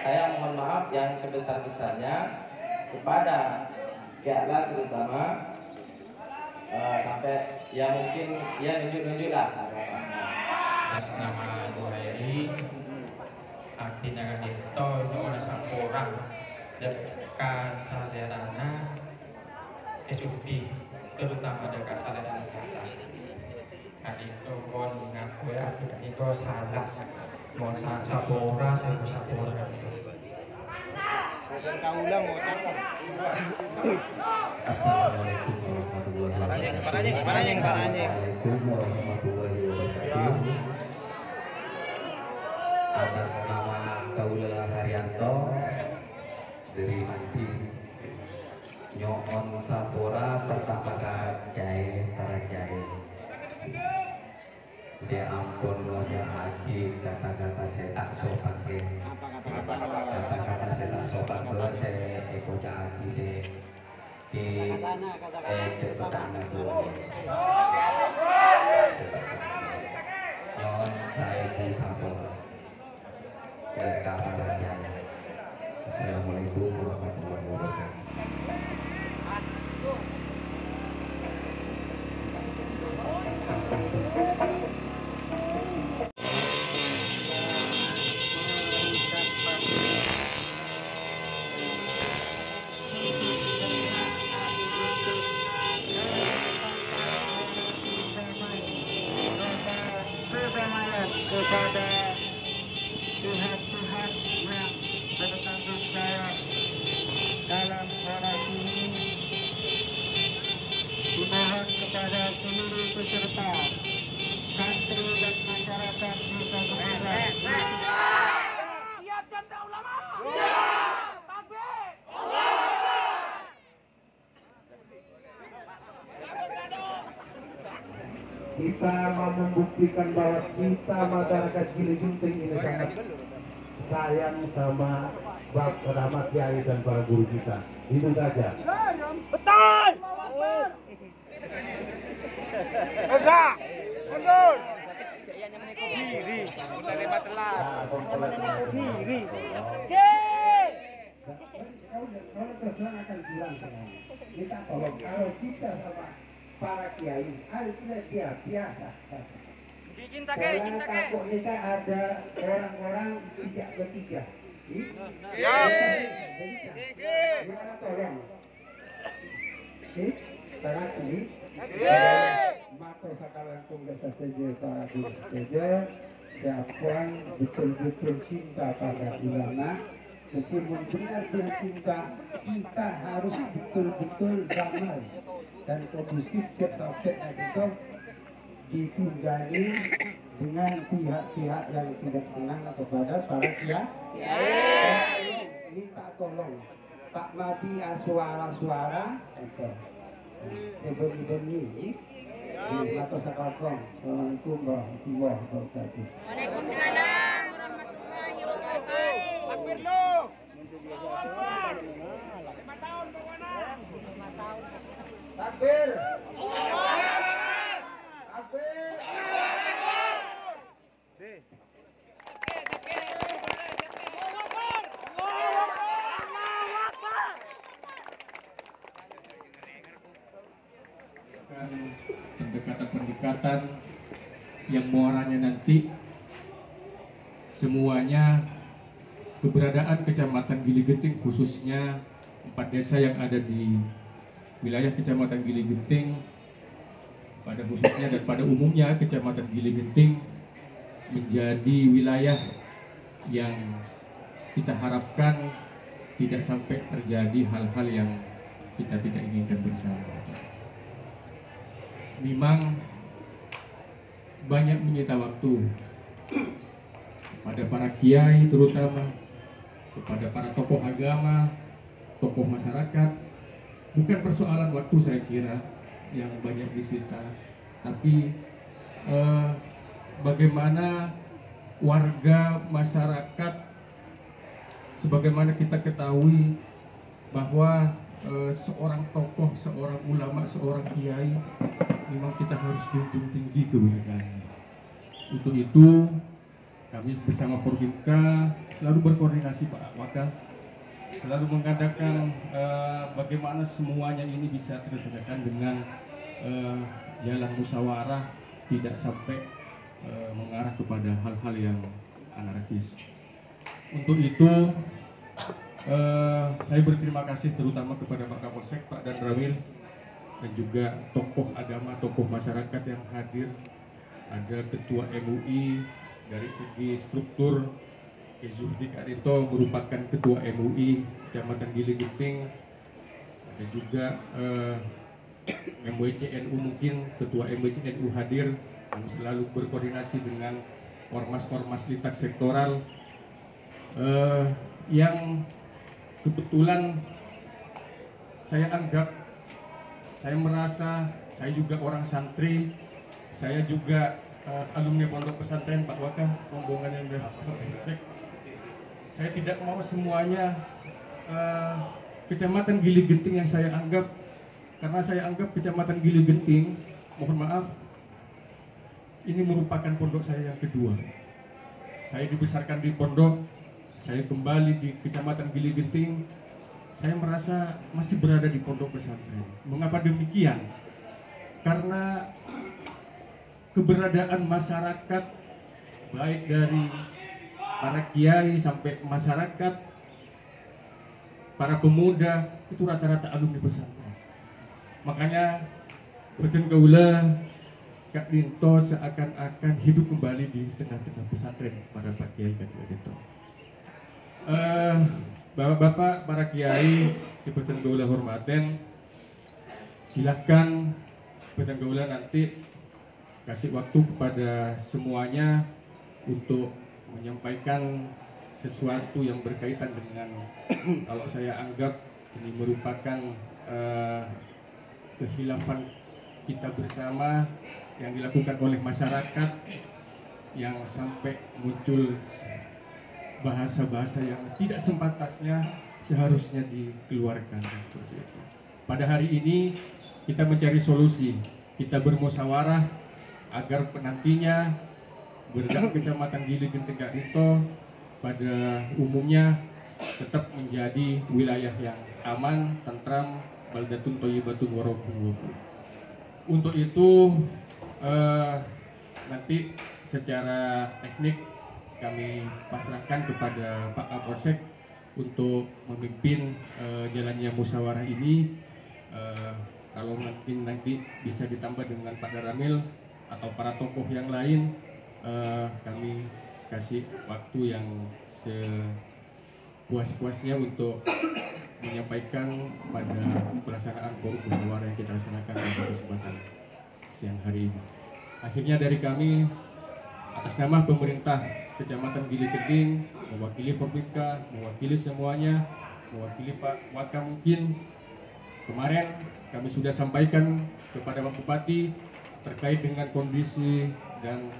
saya mohon maaf yang sebesar-besarnya kepada pihak terutama sampai ya mungkin ya nunjuk-nunjuk lah. Atas nama Doheri artinya kan itu oleh orang dekat salerana SUP terutama dekat salerana kita kan itu mohon mengaku ya itu salah mohon sapora Assalamualaikum warahmatullahi wabarakatuh. Atas nama Kaula Haryanto dari Manti Nyoon Sapora pertama kali para jaya. Saya ampun wajah haji kata-kata saya tak sopan kata-kata saya tak sopan kalau saya ikut haji saya di petana dulu nyon saya di Sapora para jaya. Assalamualaikum warahmatullahi wabarakatuh. Kepada Tuhan-Tuhan yang bertanggung jawab dalam orasi ini, dimohon kepada seluruh peserta, santri dan masyarakat Desa Kemuran. Siap Janda Ulama. Siap. Takbir. Kita mau membuktikan bahwa kita masyarakat Gili Gunting ini sangat sayang sama Bapak Rahmat Kiai dan para guru kita. Itu saja. Betul. Esa, mundur. Diri. Dari matelas. Diri. Kalau terserang akan bilang sekarang. Kita tolong kalau kita sama para kiai, kita biasa. Karena takut kita ada orang-orang tidak ketiga. Gimana tolong? Tangan ini. Mata sakalan desa saja para guru saja. Siapkan betul-betul cinta pada ulama. Meskipun benar-benar cinta, kita harus betul-betul damai dan kondusif sampai itu ditunggangi dengan pihak-pihak yang tidak senang kepada para kiai. Minta tolong Pak Madi suara-suara sebelum-demi atau sakalkom. Assalamualaikum warahmatullahi wabarakatuh. Waalaikumsalam warahmatullahi wabarakatuh. Takbir lu. 5 tahun pokoknya. 5 tahun. Takbir. Takbir. Pendekatan-pendekatan yang muaranya nanti semuanya keberadaan Kecamatan Gili Genting, khususnya 4 desa yang ada di wilayah Kecamatan Gili Genting, pada khususnya dan pada umumnya Kecamatan Gili Genting menjadi wilayah yang kita harapkan tidak sampai terjadi hal-hal yang kita tidak inginkan bersama. Memang banyak menyita waktu kepada para kiai, terutama kepada para tokoh agama, tokoh masyarakat. Bukan persoalan waktu, saya kira, yang banyak disita, tapi bagaimana warga masyarakat, sebagaimana kita ketahui bahwa seorang tokoh, seorang ulama, seorang kiai memang kita harus junjung tinggi kemuliaannya. Untuk itu kami bersama Forbimka selalu berkoordinasi Pak Waka, selalu mengadakan bagaimana semuanya ini bisa terselesaikan dengan jalan musyawarah, tidak sampai mengarah kepada hal-hal yang anarkis. Untuk itu saya berterima kasih terutama kepada Pak Kapolsek, Pak Dan Ramil, dan juga tokoh agama, tokoh masyarakat yang hadir. Ada Ketua MUI, dari segi struktur Zurdi Kadito merupakan Ketua MUI Kecamatan Gili Genting. Ada juga MWCNU, mungkin Ketua MWCNU hadir, yang selalu berkoordinasi dengan ormas-ormas lintas sektoral yang kebetulan saya anggap, saya merasa saya juga orang santri, saya juga alumni pondok pesantren Pak Waka, rombongan yang bersek. Saya tidak mau semuanya Kecamatan Gili Genting yang saya anggap, karena saya anggap Kecamatan Gili Genting, mohon maaf, ini merupakan pondok saya yang kedua. Saya dibesarkan di pondok, saya kembali di Kecamatan Gili Genting, saya merasa masih berada di pondok pesantren. Mengapa demikian? Karena keberadaan masyarakat, baik dari para kiai sampai masyarakat, para pemuda, itu rata-rata alumni pesantren. Makanya Beten Gaula Kak Dinto seakan-akan hidup kembali di tengah-tengah pesantren para Pak Kiai Kak Dinto. Bapak-bapak, para kiai, si Beten Gaula hormaten, silahkan Beten Gaula nanti kasih waktu kepada semuanya untuk menyampaikan sesuatu yang berkaitan dengan kalau saya anggap ini merupakan kehilafan kita bersama yang dilakukan oleh masyarakat, yang sampai muncul bahasa-bahasa yang tidak sepantasnya seharusnya dikeluarkan seperti itu. Pada hari ini kita mencari solusi, kita bermusyawarah agar penantinya Beredam Kecamatan Gili Genting Kak Dinto pada umumnya tetap menjadi wilayah yang aman, tentram, baldatun thayyibatun wa rabbun ghafur. Untuk itu nanti secara teknik kami pasrahkan kepada Pak Kapolsek untuk memimpin jalannya musyawarah ini. Kalau mungkin nanti bisa ditambah dengan Pak Daramil atau para tokoh yang lain, kami kasih waktu yang sepuas-puasnya untuk menyampaikan pada pelaksanaan forum musyawarah yang kita laksanakan pada kesempatan siang hari ini. Akhirnya dari kami, atas nama pemerintah Kecamatan Gili Genting, mewakili Forbimka, mewakili semuanya, mewakili Pak Waka, mungkin kemarin kami sudah sampaikan kepada Pak Bupati terkait dengan kondisi dan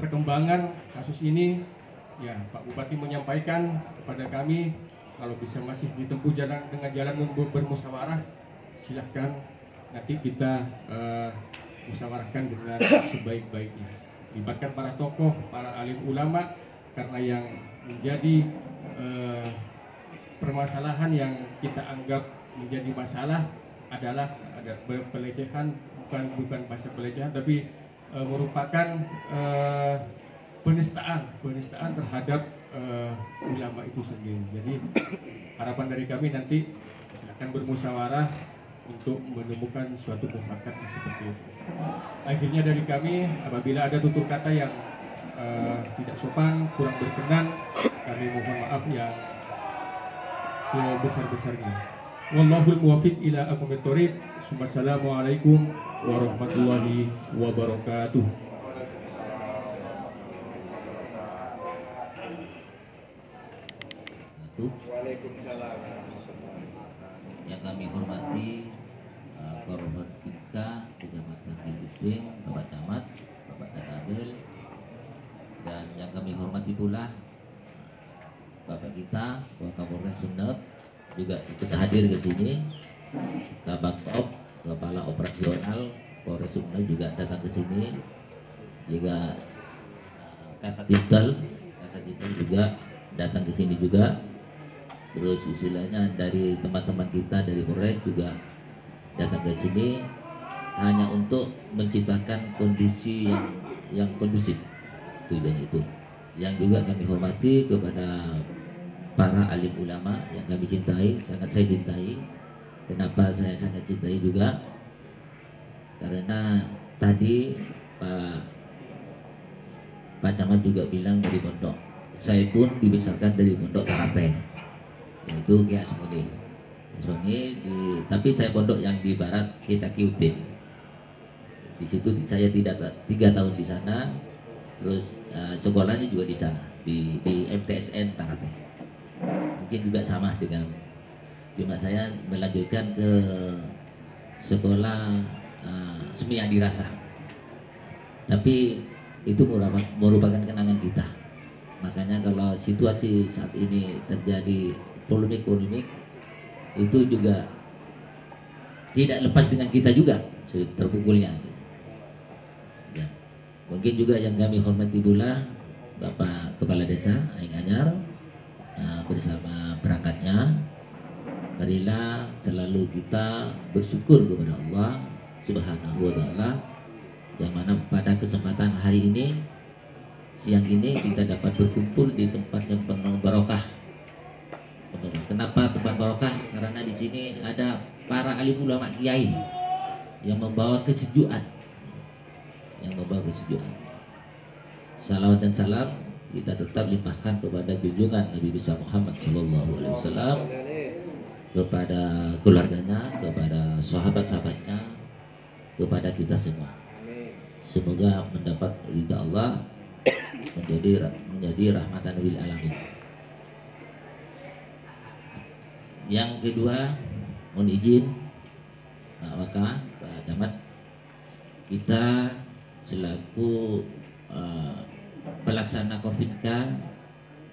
perkembangan kasus ini. Ya, Pak Bupati menyampaikan kepada kami kalau bisa masih ditempuh jalan dengan jalan bermusyawarah, silahkan nanti kita musyawarahkan dengan sebaik-baiknya. Libatkan para tokoh, para alim ulama, karena yang menjadi permasalahan yang kita anggap menjadi masalah adalah ada pelecehan, bukan bahasa pelecehan, tapi merupakan penistaan terhadap ulama itu sendiri. Jadi harapan dari kami nanti silakan bermusyawarah untuk menemukan suatu mufakat yang seperti itu. Akhirnya dari kami, apabila ada tutur kata yang tidak sopan, kurang berkenan, kami mohon maaf yang sebesar-besarnya. Wallahul muwaffiq ila aqwamit thoriq. Wassalamualaikum warahmatullahi wabarakatuh. Waalaikumsalam. Yang kami hormati Forbimka Kecamatan Gili Genting, Bapak Camat, Bapak Kadadil, dan yang kami hormati pula Bapak kita, Bapak Kapolres Sumeneb, juga kita hadir ke sini. Kabak Op, Kepala Operasional Polres Sumeneb juga datang ke sini. Juga Kasat Intel juga datang ke sini juga. Terus istilahnya dari teman-teman kita dari Polres juga datang ke sini hanya untuk menciptakan kondisi yang kondusif, tujuannya itu. Yang juga kami hormati kepada para alim ulama yang kami cintai, sangat saya cintai. Kenapa saya sangat cintai juga? Karena tadi Pak Camat juga bilang dari pondok. Saya pun dibesarkan dari pondok Karate, yaitu Ki Asmuni. Tapi saya pondok yang di barat kita Kiutin. Di situ saya tidak 3 tahun di sana, terus sekolahnya juga di sana di MTSN Karate. Mungkin juga sama dengan, cuma saya melanjutkan ke sekolah Sumiadi Rasa. Tapi itu merupakan kenangan kita. Makanya kalau situasi saat ini terjadi polemik itu juga tidak lepas dengan kita juga terpukulnya. Ya. Mungkin juga yang kami hormati pula Bapak Kepala Desa Aing Anyar bersama perangkatnya. Marilah selalu kita bersyukur kepada Allah Subhanahu wa Ta'ala, yang mana pada kesempatan hari ini, siang ini kita dapat berkumpul di tempat yang penuh barokah. Kenapa tempat barokah? Karena di sini ada para alim ulama kiai yang membawa kesejukan, Salawat dan salam kita tetap limpahkan kepada junjungan Nabi besar Muhammad SAW, kepada keluarganya, kepada sahabat-sahabatnya, kepada kita semua. Semoga mendapat ridha Allah, menjadi rahmatan lil alamin. Yang kedua, mohon izin Pak Waka, Pak Camat, kita selaku pelaksana Korbinka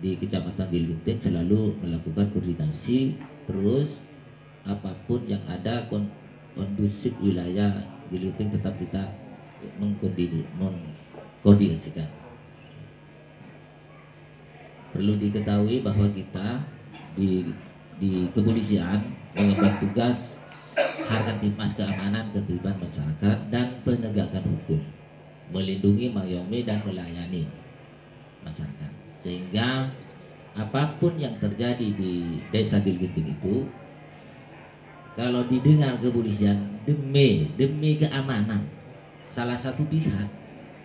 di Kecamatan Giligenting selalu melakukan koordinasi terus, apapun yang ada kondusif wilayah Giligenting tetap kita mengkoordinasikan. Perlu diketahui bahwa kita di kepolisian mengemban tugas Harkantipmas Keamanan Ketertiban Masyarakat dan Penegakan Hukum, melindungi, mengayomi dan melayani masyarakat. Sehingga apapun yang terjadi di Desa Giligenting itu, kalau didengar kepolisian demi keamanan salah satu pihak,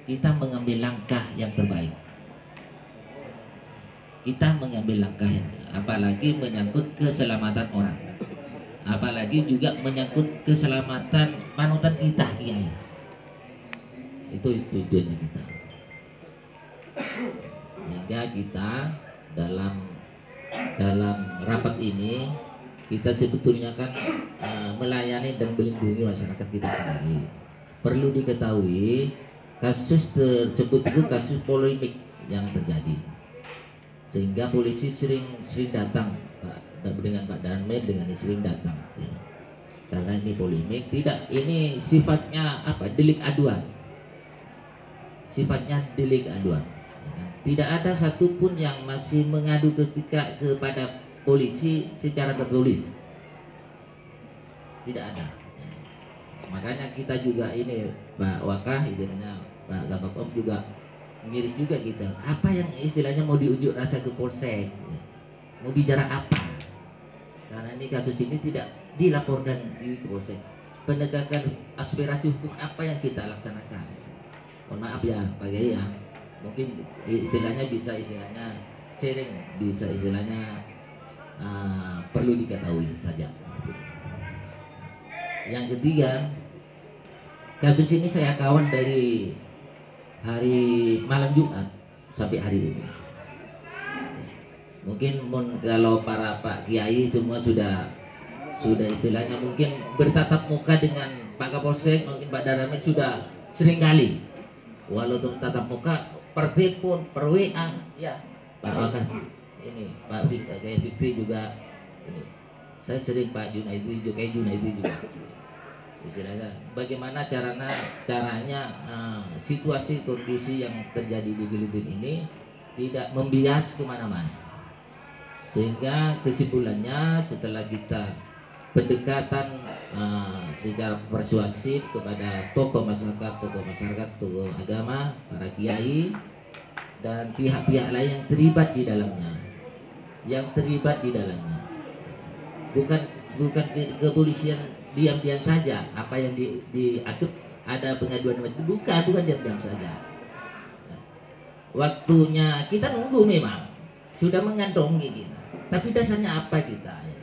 kita mengambil langkah yang terbaik. Kita mengambil langkah yang terbaik, apalagi menyangkut keselamatan orang, apalagi juga menyangkut keselamatan panutan kita, kiai. Itu tujuannya kita. Sehingga kita dalam rapat ini kita sebetulnya kan melayani dan melindungi masyarakat kita sendiri. Perlu diketahui kasus tersebut itu kasus polemik yang terjadi, sehingga polisi sering datang dengan Pak Danmed, dengan sering datang ya. Karena ini polemik, ini sifatnya delik aduan, ya kan? Tidak ada satupun yang masih mengadu kepada polisi secara tertulis, tidak ada. Makanya kita juga ini Pak Wakah, istilahnya Pak Gabapom juga miris juga kita. Apa yang istilahnya mau diunjuk rasa ke polsek, mau bicara apa? Karena ini kasus ini tidak dilaporkan di polsek. Penegakan aspirasi hukum apa yang kita laksanakan? Mohon maaf ya Pak Kiai ya. Mungkin istilahnya bisa sharing, bisa perlu diketahui saja. Yang ketiga, kasus ini saya kawan dari hari malam Jumat sampai hari ini. Mungkin kalau para Pak Kiai semua sudah istilahnya mungkin bertatap muka dengan Pak Kapolsek, mungkin Pak Danmed sudah sering kali, walau tatap muka per telepon, per WA, ya Pak Wakas ini Pak Fikri juga ini. Saya sering Pak Junaidi juga. istilahnya bagaimana caranya situasi kondisi yang terjadi di Gilitin ini tidak membias kemana-mana, sehingga kesimpulannya setelah kita pendekatan secara persuasif kepada tokoh masyarakat, tokoh agama, para kiai dan pihak-pihak lain yang terlibat di dalamnya, bukan kepolisian diam-diam saja apa yang dianggap ada pengaduan bukan diam-diam saja. Waktunya kita nunggu, memang sudah mengantongi kita, tapi dasarnya apa kita ya?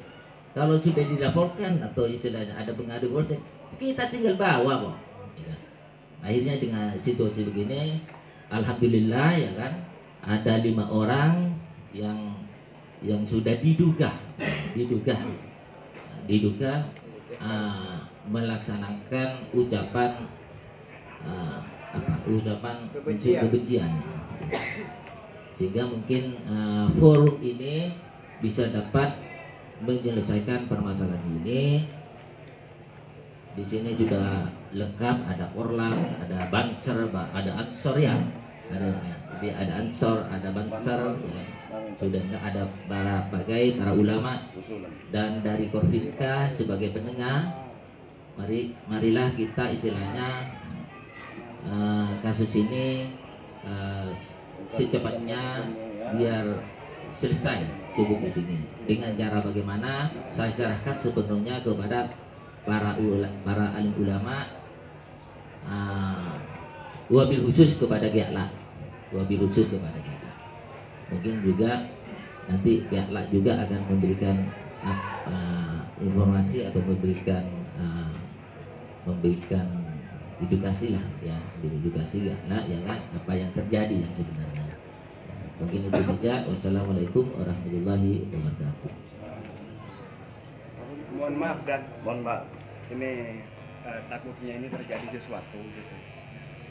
Kalau sudah dilaporkan atau istilahnya ada pengaduan kita tinggal bawa kok ya. Akhirnya dengan situasi begini alhamdulillah ya kan, ada 5 orang yang sudah diduga melaksanakan ucapan kebencian, sehingga mungkin forum ini bisa dapat menyelesaikan permasalahan ini. Di sini sudah lengkap, ada Korlam, ada Banser, ada Ansor ya, ada Ansor, ada Banser ya. Sudah enggak ada para pakai para ulama dan dari Korvinka sebagai penengah. Marilah kita istilahnya kasus ini secepatnya biar selesai cukup di sini dengan cara bagaimana saya serahkan sepenuhnya kepada para alim ulama, wabil khusus kepada Giatla. Mungkin juga nanti Giatla juga akan memberikan informasi atau memberikan edukasi lah ya, edukasi Giatla ya kan, apa yang terjadi yang sebenarnya. Mungkin itu saja. Wassalamualaikum warahmatullahi wabarakatuh. Mohon maaf, ini takutnya ini terjadi sesuatu gitu.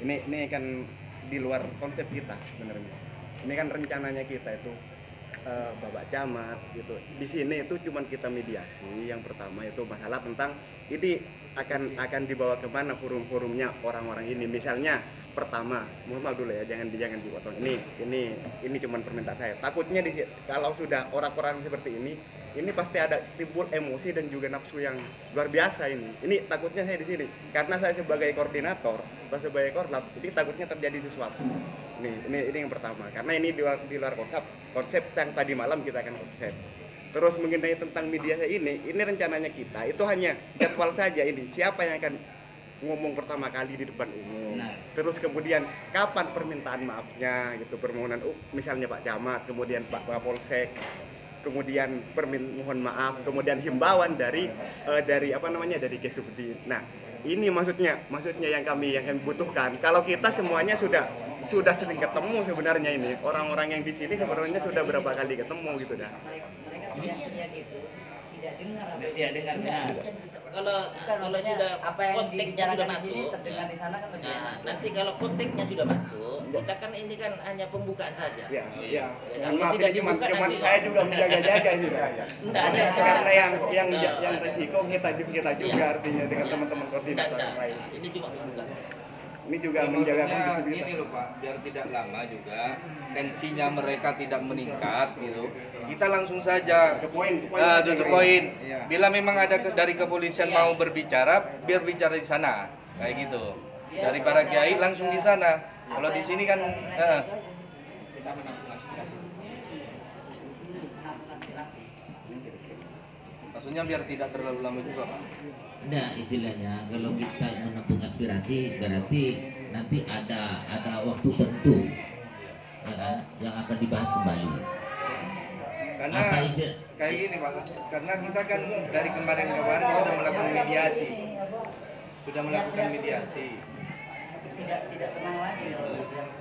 Ini kan di luar konsep kita sebenarnya. Ini kan rencananya kita itu Bapak Camat gitu. Di sini itu cuman kita mediasi. Yang pertama itu masalah tentang ini akan dibawa kemana forum-forumnya orang-orang ini. Misalnya pertama, mohon maaf dulu ya, jangan dipotong. Ini cuman permintaan saya. Takutnya kalau sudah orang-orang seperti ini pasti ada timbul emosi dan juga nafsu yang luar biasa ini. Ini takutnya saya di sini karena saya sebagai koordinator, sebagai korlap, ini takutnya terjadi sesuatu. Ini yang pertama. Karena ini di luar konsep yang tadi malam kita akan konsep. Terus mengenai tentang media ini rencananya kita itu hanya jadwal saja ini. Siapa yang akan ngomong pertama kali di depan umum. Terus kemudian kapan permintaan maafnya gitu, permohonan misalnya Pak Camat, kemudian Pak Kapolsek, kemudian mohon maaf, kemudian himbauan dari dari Kesubdin. Nah, ini maksudnya yang kami butuhkan. Kalau kita semuanya sudah sering ketemu sebenarnya ini. Orang-orang yang di sini sebenarnya sudah berapa kali ketemu gitu dah. Tidak dengar. Kalau sudah apa yang konteksnya sudah masuk, terdengar di sana kan lebih enak. nanti kalau konteksnya sudah masuk, kita kan ini kan hanya pembukaan saja. Iya. Kalau tidak dibuka nanti saya juga menjaga-jaga ini. Enggak ada Karena yang resiko kita juga artinya dengan teman-teman koordinator yang lain. Ini cuma pembukaan. Ini juga menjaga kondisi kita. Ini loh Pak, biar tidak lama juga tensinya mereka tidak meningkat gitu. Kita langsung saja Ke poin. to the point. Bila memang ada dari kepolisian mau berbicara, biar bicara di sana kayak gitu. Dari para kiai langsung di sana. Kalau di sini kan maksudnya biar tidak terlalu lama juga Pak. Nah, istilahnya kalau kita menampung aspirasi berarti nanti ada waktu tertentu ya kan, yang akan dibahas kembali. Karena Apa istilah? kayak gini Pak, karena kita kan dari kemarin sudah melakukan mediasi. Tidak tenang lagi.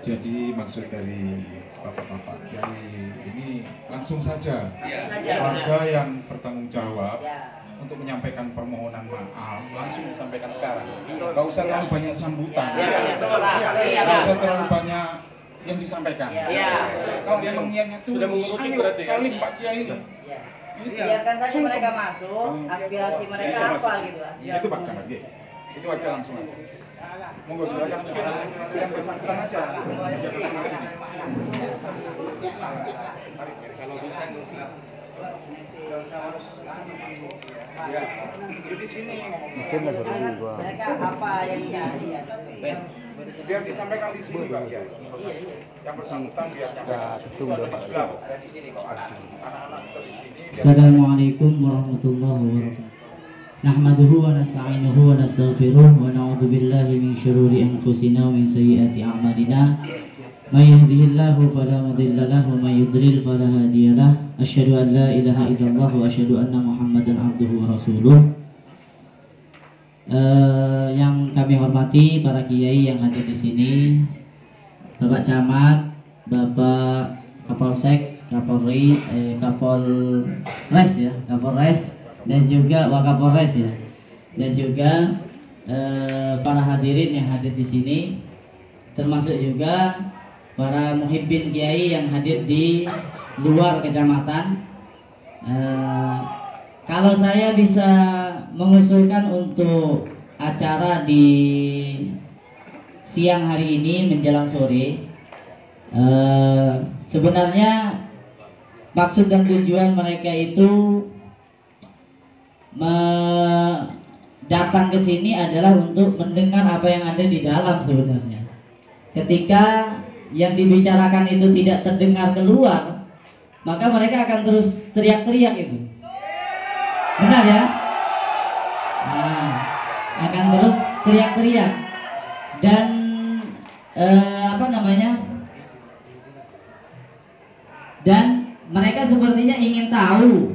Jadi maksud dari Bapak-bapak Kiai ini langsung saja warga yang bertanggung jawab untuk menyampaikan permohonan maaf langsung disampaikan sekarang. Gak usah terlalu banyak sambutan. Gak usah terlalu banyak yang disampaikan. Kalau memang niatnya itu salim Pak Kiai ini. Biarkan saja mereka masuk, aspirasi mereka apa gitu. Itu Pak Camat. Itu aja langsung aja. Monggo silakan mungkin yang bersangkutan aja. Kalau bisa Ya, di sini Mereka apa yang biar disampaikan di sini Pak ya. Yang bersangkutan biar Assalamualaikum warahmatullahi wabarakatuh. Nahmaduhu wa nasta'inuhu wa nastaghfiruh wa na'udzu billahi min syururi anfusina wa min sayyiati a'malina. May yahdihillahu fala mudilla lahu wa may yudlil fala hadiyalah. Asyhadu an la ilaha illallah wa asyhadu anna Muhammadan abduhu wa rasuluh. Yang kami hormati para kiai yang hadir di sini, Bapak Camat, Bapak Kapolsek, Kapolri, Kapolres ya, Kapolres dan juga Wakapolres ya, dan juga para hadirin yang hadir di sini, termasuk juga para muhibbin kiai yang hadir di luar kecamatan. Kalau saya bisa mengusulkan untuk acara di siang hari ini menjelang sore, sebenarnya maksud dan tujuan mereka itu datang ke sini adalah untuk mendengar apa yang ada di dalam sebenarnya. Ketika yang dibicarakan itu tidak terdengar keluar, maka mereka akan terus teriak-teriak itu. Benar ya? Nah, akan terus teriak-teriak dan dan mereka sepertinya ingin tahu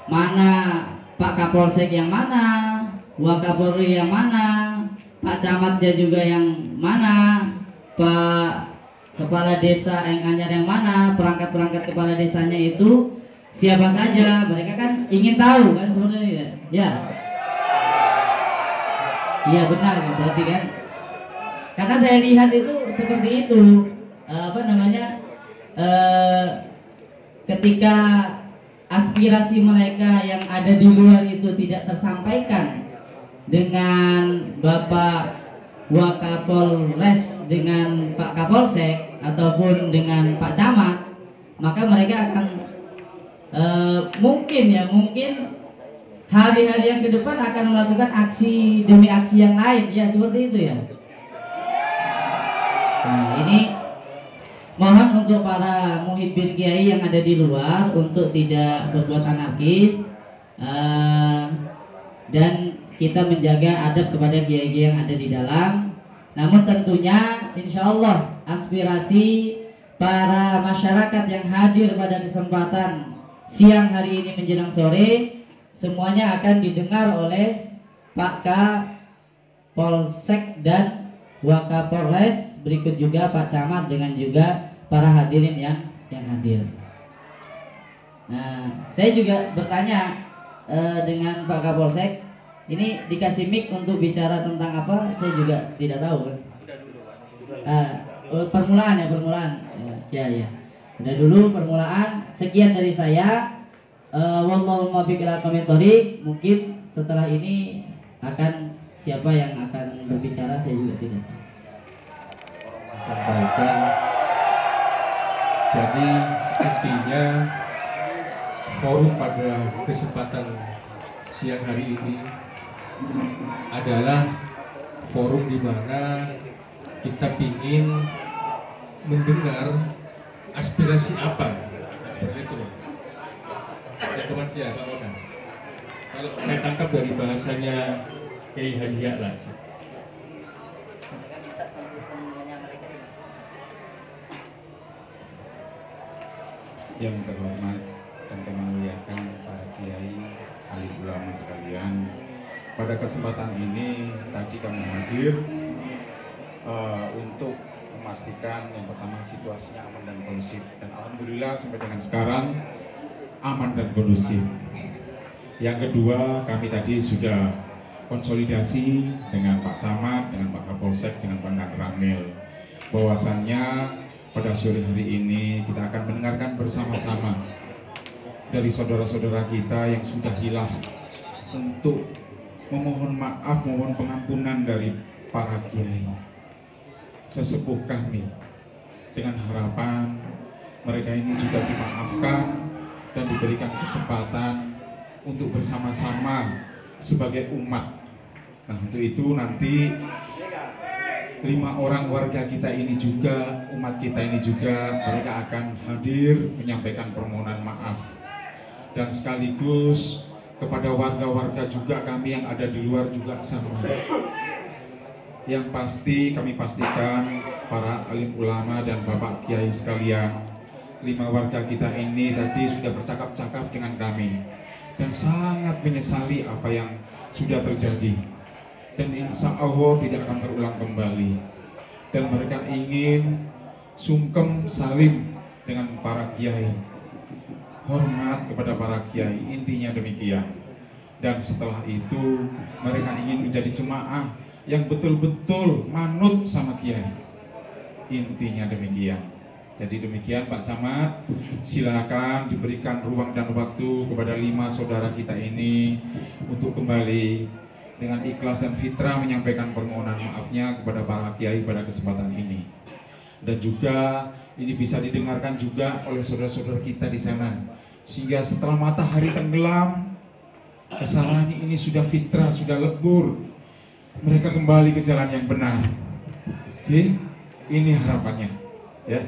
mana Pak Kapolsek yang mana, Wakapolri yang mana, Pak Camatnya juga yang mana, Pak Kepala Desa Anyar yang mana, perangkat-perangkat kepala desanya itu siapa saja. Mereka kan ingin tahu kan sebenarnya ya. Iya benar kan, berarti kan, karena saya lihat itu seperti itu, ketika aspirasi mereka yang ada di luar itu tidak tersampaikan dengan Bapak Wakapolres, dengan Pak Kapolsek ataupun dengan Pak Camat, maka mereka akan mungkin hari-hari yang ke depan akan melakukan aksi demi aksi yang lain ya, seperti itu ya. Nah, ini mohon untuk para muhibbin kiai yang ada di luar untuk tidak berbuat anarkis, dan kita menjaga adab kepada kiai-kiai yang ada di dalam. Namun tentunya insya Allah aspirasi para masyarakat yang hadir pada kesempatan siang hari ini menjelang sore semuanya akan didengar oleh Pak Kapolsek dan Wakapolres, berikut juga Pak Camat dengan juga para hadirin yang hadir. Nah, saya juga bertanya dengan Pak Kapolsek, ini dikasih mic untuk bicara tentang apa? Saya juga tidak tahu kan. Permulaan. Ya. Udah dulu permulaan. Sekian dari saya. Wallahu muwaffiq ila aqwamit thoriq. Mungkin setelah ini akan siapa yang akan berbicara saya juga tidak tahu. Sampaikan. Jadi intinya forum pada kesempatan siang hari ini adalah forum di mana kita ingin mendengar aspirasi apa seperti itu. Ya, Pak Rokan. Kalau saya tangkap dari bahasanya Kiai Hadiah lah. Yang terhormat dan kami muliakan para kiai, alim ulama sekalian, pada kesempatan ini tadi kami hadir untuk memastikan yang pertama situasinya aman dan kondusif, dan alhamdulillah sampai dengan sekarang aman dan kondusif. Yang kedua, kami tadi sudah konsolidasi dengan Pak Camat, dengan Pak Kapolsek, dengan Pak Ramil, bahwasannya pada sore hari ini kita akan mendengarkan bersama-sama dari saudara-saudara kita yang sudah hilaf untuk memohon maaf, mohon pengampunan dari para kiai sesepuh kami, dengan harapan mereka ini juga dimaafkan dan diberikan kesempatan untuk bersama-sama sebagai umat. Nah, untuk itu nanti 5 orang warga kita ini juga, umat kita ini juga, mereka akan hadir menyampaikan permohonan maaf. Dan sekaligus kepada warga-warga juga kami yang ada di luar juga sama. Yang pasti kami pastikan para alim ulama dan bapak kiai sekalian, 5 warga kita ini tadi sudah bercakap-cakap dengan kami dan sangat menyesali apa yang sudah terjadi. Dan insya Allah tidak akan terulang kembali. Dan mereka ingin sungkem salim dengan para kiai, hormat kepada para kiai, intinya demikian. Dan setelah itu mereka ingin menjadi jemaah yang betul-betul manut sama kiai, intinya demikian. Jadi demikian Pak Camat, silakan diberikan ruang dan waktu kepada 5 saudara kita ini untuk kembali dengan ikhlas dan fitrah menyampaikan permohonan maafnya kepada para kiai pada kesempatan ini. Dan juga ini bisa didengarkan juga oleh saudara-saudara kita di sana, sehingga setelah matahari tenggelam, kesalahan ini sudah fitrah, sudah lebur, mereka kembali ke jalan yang benar. Oke, ini harapannya ya.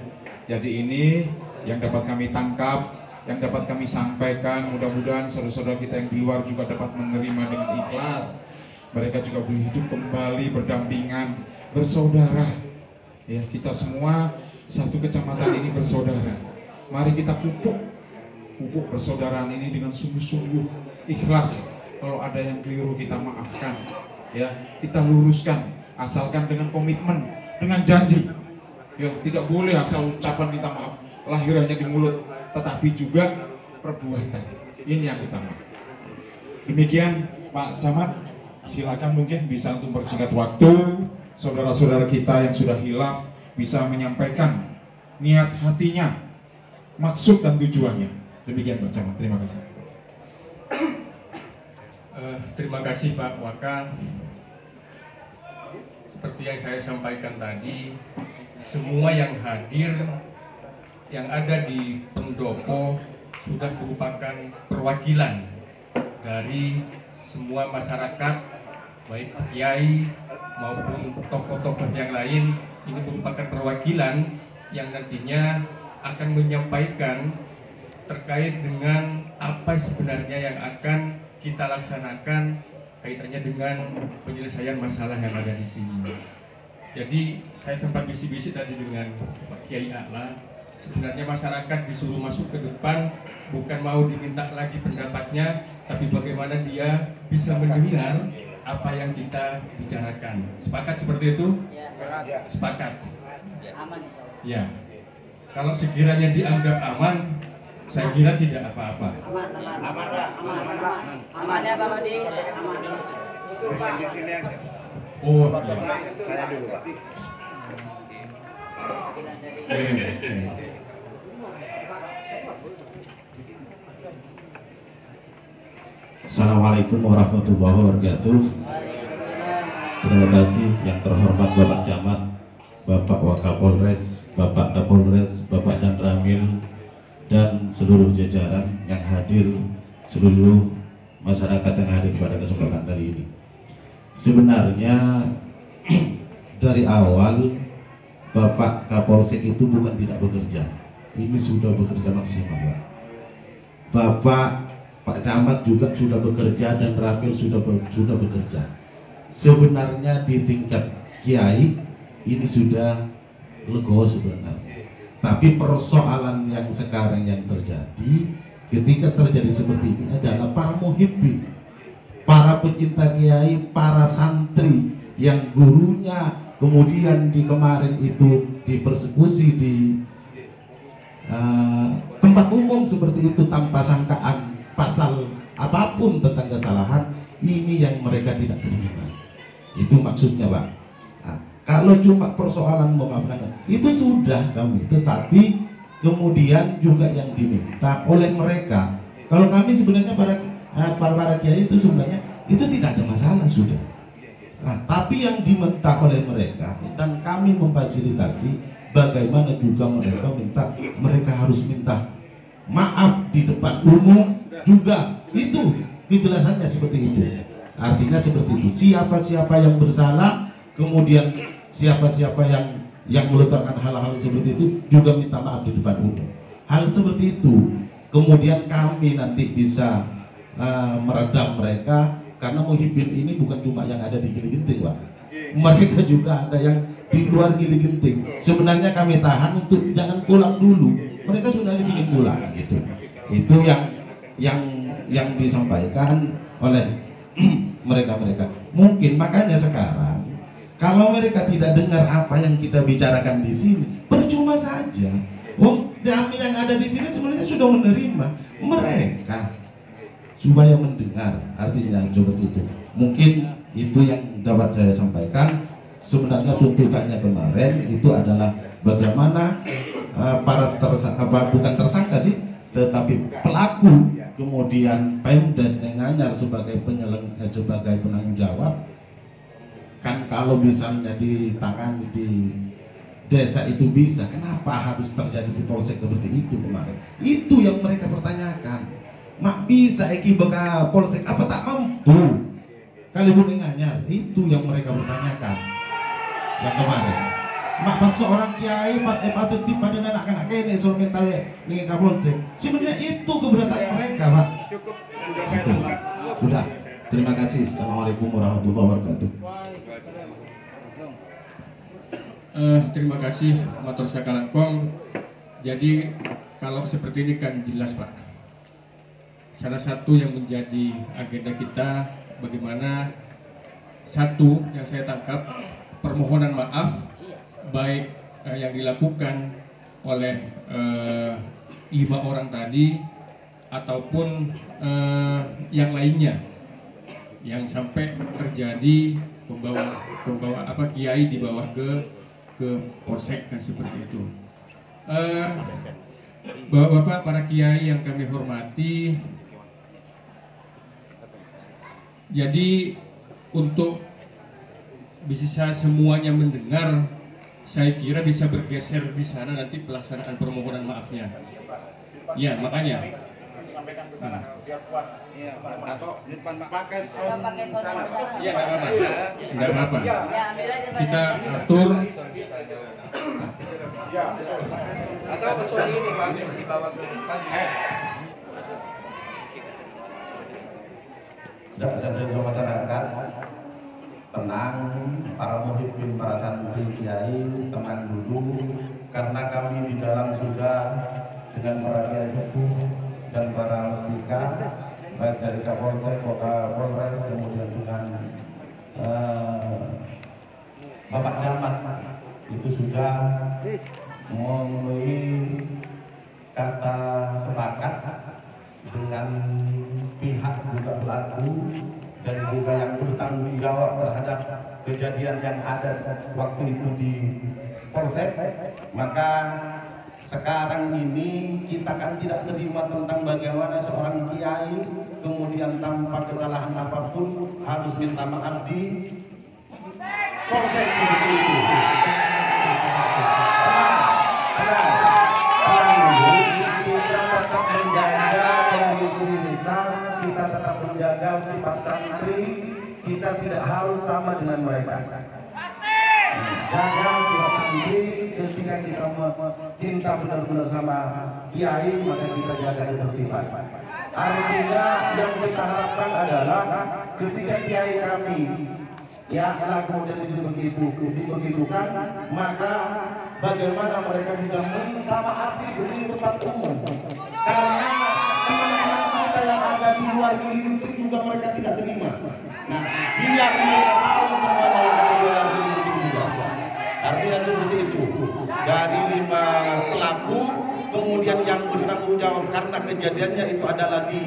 Jadi ini yang dapat kami tangkap, yang dapat kami sampaikan. Mudah-mudahan saudara-saudara kita yang di luar juga dapat menerima dengan ikhlas. Mereka juga boleh hidup kembali berdampingan, bersaudara. Ya, kita semua satu kecamatan ini bersaudara. Mari kita pupuk persaudaraan ini dengan sungguh-sungguh ikhlas. Kalau ada yang keliru kita maafkan, ya, kita luruskan, asalkan dengan komitmen, dengan janji. Ya, tidak boleh asal ucapan minta maaf lahir hanya di mulut, tetapi juga perbuatan. Ini yang utama. Demikian Pak Camat, silakan mungkin bisa untuk persingkat waktu, saudara-saudara kita yang sudah hilaf bisa menyampaikan niat hatinya, maksud dan tujuannya. Demikian Pak Camat, terima kasih. Terima kasih Pak Waka. Seperti yang saya sampaikan tadi, semua yang hadir, yang ada di pendopo sudah merupakan perwakilan dari semua masyarakat, baik kiai maupun tokoh-tokoh yang lain. Ini merupakan perwakilan yang nantinya akan menyampaikan terkait dengan apa sebenarnya yang akan kita laksanakan kaitannya dengan penyelesaian masalah yang ada di sini. Jadi saya tempat bisik-bisik tadi dengan Pak Kiai A'la, sebenarnya masyarakat disuruh masuk ke depan bukan mau diminta lagi pendapatnya, tapi bagaimana dia bisa mendengar apa yang kita bicarakan. Sepakat seperti itu? Sepakat. Ya. Kalau sekiranya dianggap aman, saya kira tidak apa-apa. Aman ya Bang Odi. Di sini aja. Oh, ya. Saya dulu Pak. Assalamualaikum warahmatullahi wabarakatuh. Terima kasih yang terhormat Bapak Camat, Bapak Wakapolres, Bapak Kapolres, Bapak Dan Ramil, dan seluruh jajaran yang hadir, seluruh masyarakat yang hadir pada kesempatan kali ini. Sebenarnya dari awal Bapak Kapolsek itu bukan tidak bekerja, ini sudah bekerja maksimal Pak. Pak Camat juga sudah bekerja dan Ramil sudah bekerja. Sebenarnya di tingkat kiai ini sudah legowo sebenarnya. Tapi persoalan yang sekarang yang terjadi ketika terjadi seperti ini adalah para muhibbin, para pecinta kiai, para santri yang gurunya kemudian di kemarin itu dipersekusi di tempat umum seperti itu tanpa sangkaan pasal apapun tentang kesalahan, ini yang mereka tidak terima. Itu maksudnya Pak. Nah, kalau cuma persoalan memaafkan itu sudah kami, tetapi kemudian juga yang diminta oleh mereka. Kalau kami sebenarnya para kiai itu sebenarnya itu tidak ada masalah sudah. Nah, tapi yang diminta oleh mereka dan kami memfasilitasi, bagaimana juga mereka harus minta maaf di depan umum juga, itu kejelasannya seperti itu. Artinya seperti itu, siapa-siapa yang bersalah, kemudian siapa-siapa yang melontarkan hal-hal seperti itu juga minta maaf di depan umum. Hal seperti itu kemudian kami nanti bisa meredam mereka, karena Muhyiddin ini bukan cuma yang ada di Gili Genting, Pak. Mereka juga ada yang di luar Gili Genting. Sebenarnya kami tahan untuk jangan pulang dulu. Mereka sebenarnya ingin pulang gitu. Itu yang disampaikan oleh mereka. Mungkin makanya sekarang kalau mereka tidak dengar apa yang kita bicarakan di sini, percuma saja. Wong kami yang ada di sini sebenarnya sudah menerima mereka supaya mendengar, artinya seperti itu. Mungkin itu yang dapat saya sampaikan. Sebenarnya tuntutannya kemarin itu adalah bagaimana para bukan tersangka sih, tetapi pelaku, kemudian Pemdes Enganyar sebagai penanggung jawab. Kan kalau misalnya ditangani di desa itu bisa, kenapa harus terjadi di polsek seperti itu kemarin? Itu yang mereka pertanyakan. Mak bisa Eki beka polsek apa tak mampu? Kali Enganyar, itu yang mereka pertanyakan yang kemarin. Mak pas seorang kiai pas epatetik pada anak-anak ini soal minta nih ke polsek. Sebenarnya itu keberatan mereka, Pak. Itu sudah. Terima kasih. Assalamualaikum warahmatullahi wabarakatuh. Terima kasih Matur Sakalangkong. Jadi kalau seperti ini kan jelas, Pak. Salah satu yang menjadi agenda kita bagaimana satu yang saya tangkap permohonan maaf baik yang dilakukan oleh 5 orang tadi ataupun yang lainnya yang sampai terjadi pembawa kiai dibawa ke polsek dan seperti itu. Bapak-bapak, para kiai yang kami hormati, jadi untuk bisa semuanya mendengar, saya kira bisa bergeser di sana nanti pelaksanaan permohonan maafnya. Ya, makanya sampaikan ke sana biar puas. Iya, atau depan pakai sound di sana. Iya, enggak apa-apa. Enggak apa-apa. Kita atur. Ya. Atau soal ini Pak dibawa ke depan. Tidak sebenarnya masyarakat tenang, para muhibbin, para santri, kiai, tenang dulu, karena kami di dalam sudah dengan para kiai sepuh dan para mustika, baik dari Kapolsek, Polres, kemudian dengan Bapak Camat, itu sudah memenuhi kata sepakat dengan pihak juga pelaku dan juga yang bertanggung jawab terhadap kejadian yang ada waktu itu di Polsek. Maka sekarang ini kita kan tidak terima tentang bagaimana seorang kiai kemudian tanpa kesalahan apapun harus minta maaf di Polsek seperti itu. Kita tetap menjaga kondusivitas, kita tetap menjaga sifat santri, kita tidak harus sama dengan mereka. Jaga sifat santri, ketika kita cinta benar-benar sama kiai, maka kita jaga ketertiban. Artinya yang kita harapkan adalah ketika kiai kami ya kemudian dibegitukan, maka bagaimana mereka juga minta maaf di tempat umum, karena teman-teman kita yang ada di luar Gili juga mereka tidak terima. Nah, biar mereka tahu semuanya yang ada di luar Gili juga. Artinya seperti itu. Dari 5 pelaku, kemudian yang bertanggung jawab karena kejadiannya itu adalah di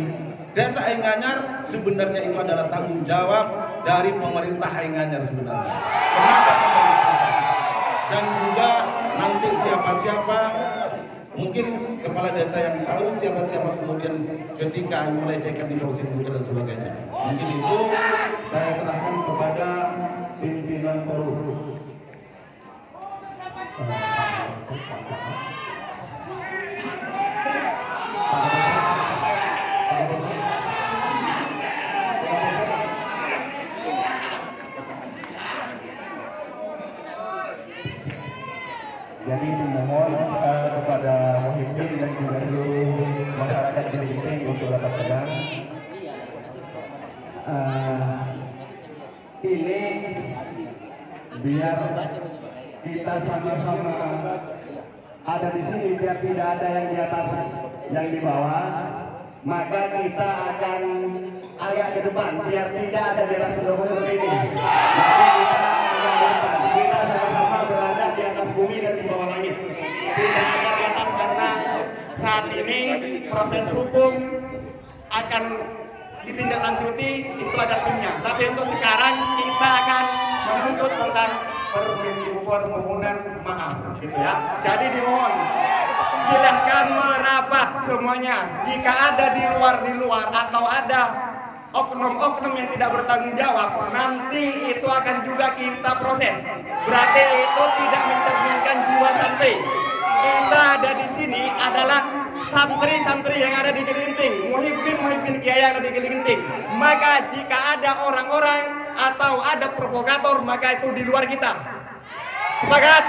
Desa Enganyar, sebenarnya itu adalah tanggung jawab dari pemerintah Enganyar sebenarnya. Kenapa sampai itu? Dan juga nanti siapa-siapa Mungkin kepala desa yang tahu siapa-siapa kemudian ketika melecehkan di proses dan sebagainya. Mungkin itu saya serahkan kepada pimpinan Polri. Jadi dimohon kepada Muhyiddin dan juga seluruh masyarakat Giligenting untuk dapat tenang. Ini biar kita sama-sama ada di sini, biar tidak ada yang di atas, yang di bawah. Maka kita akan agak ke depan, biar tidak ada di atas pendukung ini. Jadi kita agak ke depan, kita sama-sama berada di atas bumi dan di bawah langit. Tidak ada di atas karena saat ini proses hukum akan ditindaklanjuti, itu ada timnya. Tapi untuk sekarang kita akan menuntut tentang permohonan maaf, gitu ya. Jadi dimohon silahkan merapat semuanya. Jika ada di luar atau ada oknum-oknum yang tidak bertanggung jawab, nanti itu akan juga kita proses. Berarti itu tidak mencerminkan jiwa santri. Kita ada di sini adalah santri-santri yang ada di Giligenting, muhibbin kiai yang ada di Giligenting. Maka jika ada orang-orang atau ada provokator, maka itu di luar kita. Sepakat?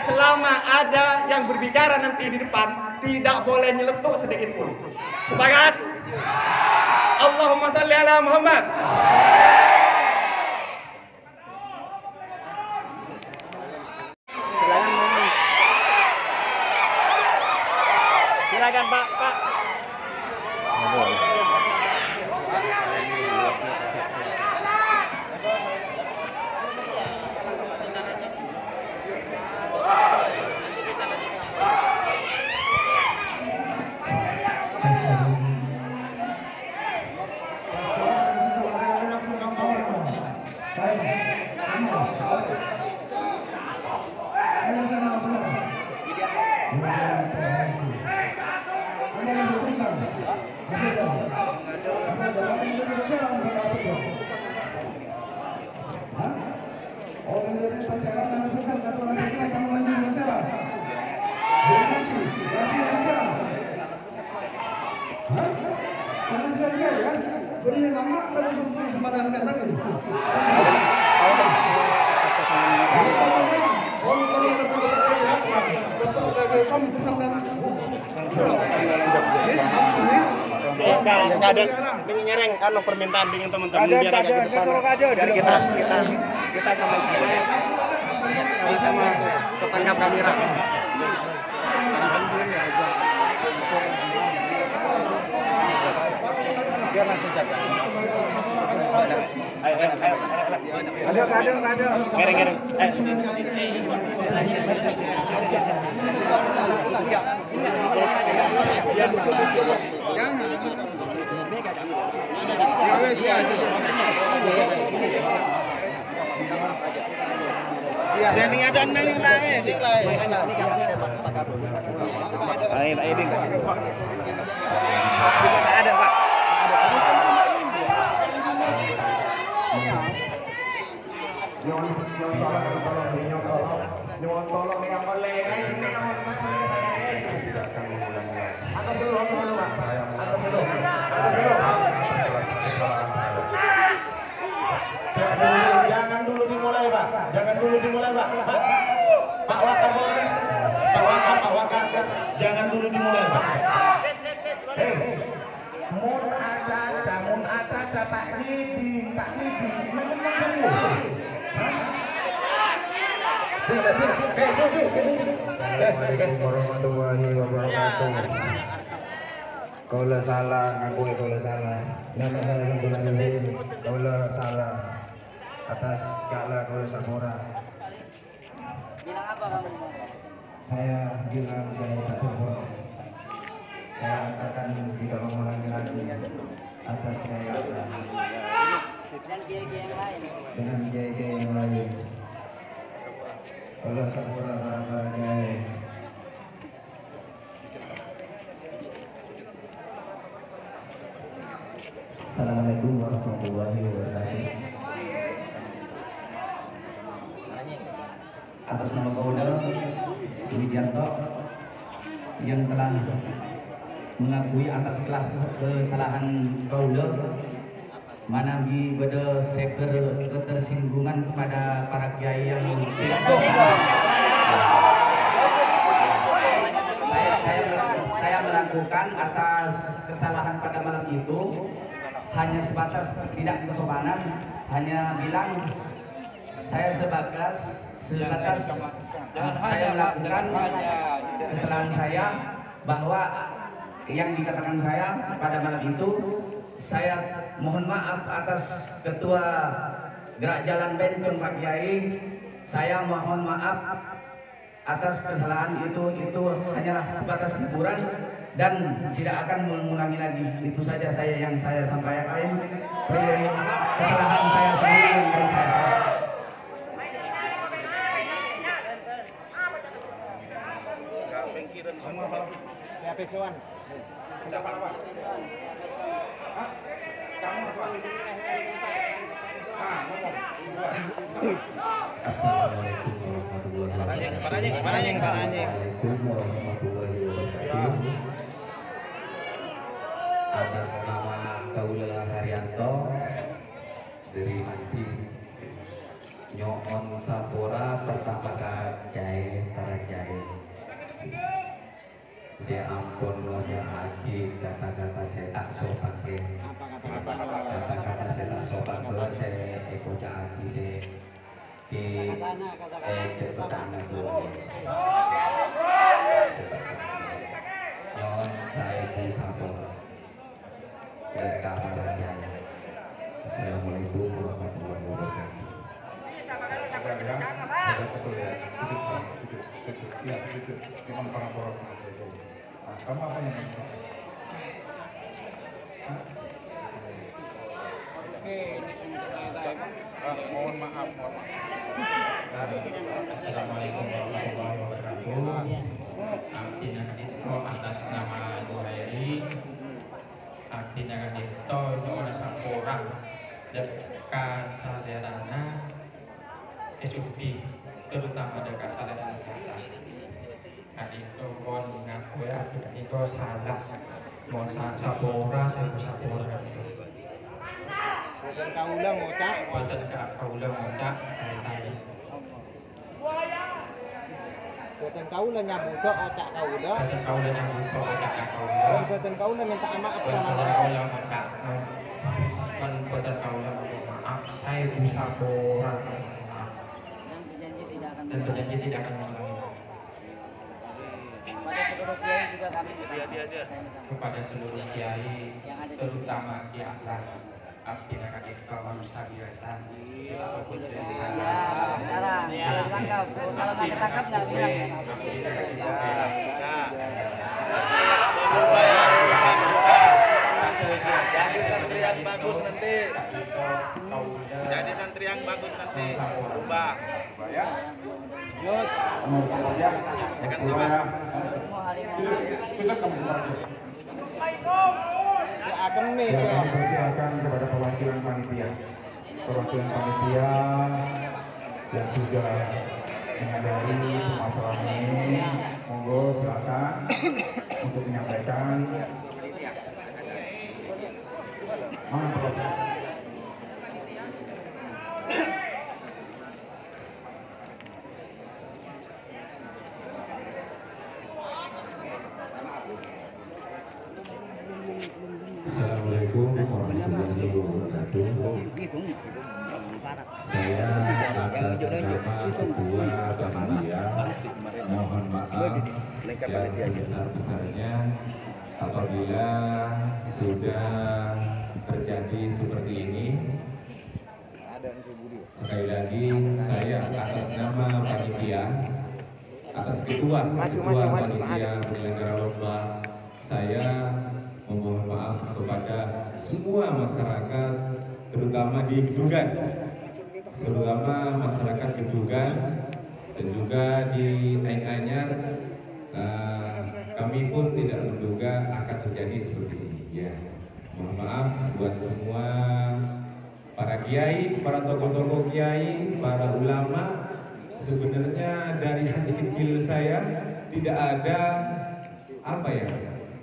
Selama ada yang berbicara nanti di depan, tidak boleh nyeletuk sedikit pun. Sepakat? Allahumma shalli ala Muhammad. Silakan Pak. Nggak ada nyereng kalau permintaan dengan teman-teman biar agak ke depan. Biar kita sama ketangkap kamera. Biar langsung jaga. Ada. Ngereng. Seni ada nang lain, dik lain. Lain. Ada, Pak. Nyuwun tolong ning oleh atas dulu, Pak. Atas dulu. Jangan dulu dimulai, Pak. Pak Wakapolres, Pak Wakap. Jangan dulu dimulai, Pak. Mun aca tak lidi. Assalamualaikum warahmatullahi wabarakatuh. Kalau salah, aku kalau salah. Nama saya Samsuddin. Kalau salah atas kala kalau Samora. Bilang apa kamu? Saya bilang dari satu saya akan tidak mengulangi lagi atas saya Dan kiai yang lain. dengan kiai yang lain. Allah sampura para kiai. Assalamualaikum warahmatullahi wabarakatuh. Atas nama Kaula Widianto yang telah mengakui atas kesalahan Kaula manami pada sektor ketersinggungan kepada para kiai yang tidak saya melakukan atas kesalahan pada malam itu hanya sebatas tidak kesopanan, hanya bilang saya sebatas saya melakukan kesalahan saya, bahwa yang dikatakan saya pada malam itu, saya mohon maaf atas Ketua Gerak Jalan Bencong Pak Kiai, saya mohon maaf atas kesalahan itu hanyalah sebatas hiburan dan tidak akan mengulangi lagi. Itu saja yang saya sampaikan. Kesalahan saya sendiri dan saya. Assalamualaikum warahmatullahi wabarakatuh. Atas nama Kaula Haryanto dari Manti Nyoon Sapora pertama kiai para kiai. Saya ampun wajah haji, kata-kata saya tak sopan ke. Kata-kata saya tak sopan kalau saya ikut haji saya di petana dulu. Nyoon saya di Sapora. Assalamualaikum warahmatullahi wabarakatuh. Kamu apa yang mohon maaf. Assalamualaikum warahmatullahi wabarakatuh. Atas nama Duhairi Artinya itu nyonya Sapora dekat salerana SUP terutama dekat salerana kita. Itu kon ngaku ya, itu salah. Mohon Sapora, saya Sapora. Bukan Kaula ngocak, bukan Kaula ngocak, tai-tai. Bukan Kaula nyambut ocak Kaula. Bukan Kaula nyambut ocak Kaula. Bukan Kaula minta maaf sama Kaula minta. Bukan Kaula maaf, saya bisa Sapora. Dan berjanji tidak akan mengulangi. Kepada seluruh kiai, terutama Kiai Akhlak, abdi akan dikawal sabiasa. Siapapun dari sana. Kalau nggak ketangkap nggak bilang. Jadi santri yang bagus nanti. Jadi santri yang bagus nanti. Ubah. Ya. Kami persilakan kepada perwakilan panitia yang sudah menyadari permasalahan ini, monggo silakan untuk menyampaikan. Assalamualaikum warahmatullahi wabarakatuh. Saya atas nama Ketua Panitia mohon maaf yang sebesar-besarnya apabila sudah terjadi seperti ini. Sekali lagi saya atas nama panitia, atas ketua panitia penyelenggara lomba, saya memohon maaf kepada semua masyarakat, terutama di Gedugan, Dan juga di Anyar kami pun tidak menduga akan terjadi seperti ini. Ya, mohon maaf buat semua para kiai, para tokoh-tokoh kiai, para ulama. Sebenarnya dari hati kecil saya tidak ada apa ya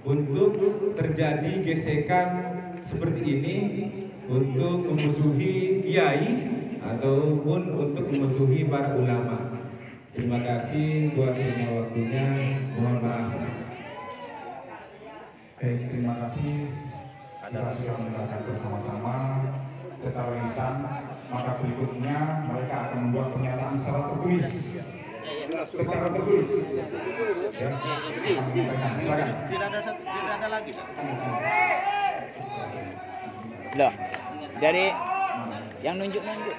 untuk terjadi gesekan seperti ini untuk memusuhi kiai ataupun untuk memusuhi para ulama. Terima kasih buat semua waktunya. Mohon maaf. Terima kasih. Kita sudah mendengarkan bersama-sama secara lisan, maka berikutnya mereka akan membuat pernyataan secara tertulis. Secara tertulis. Ya, silakan. Tidak ada lagi. Loh, dari yang nunjuk-nunjuk.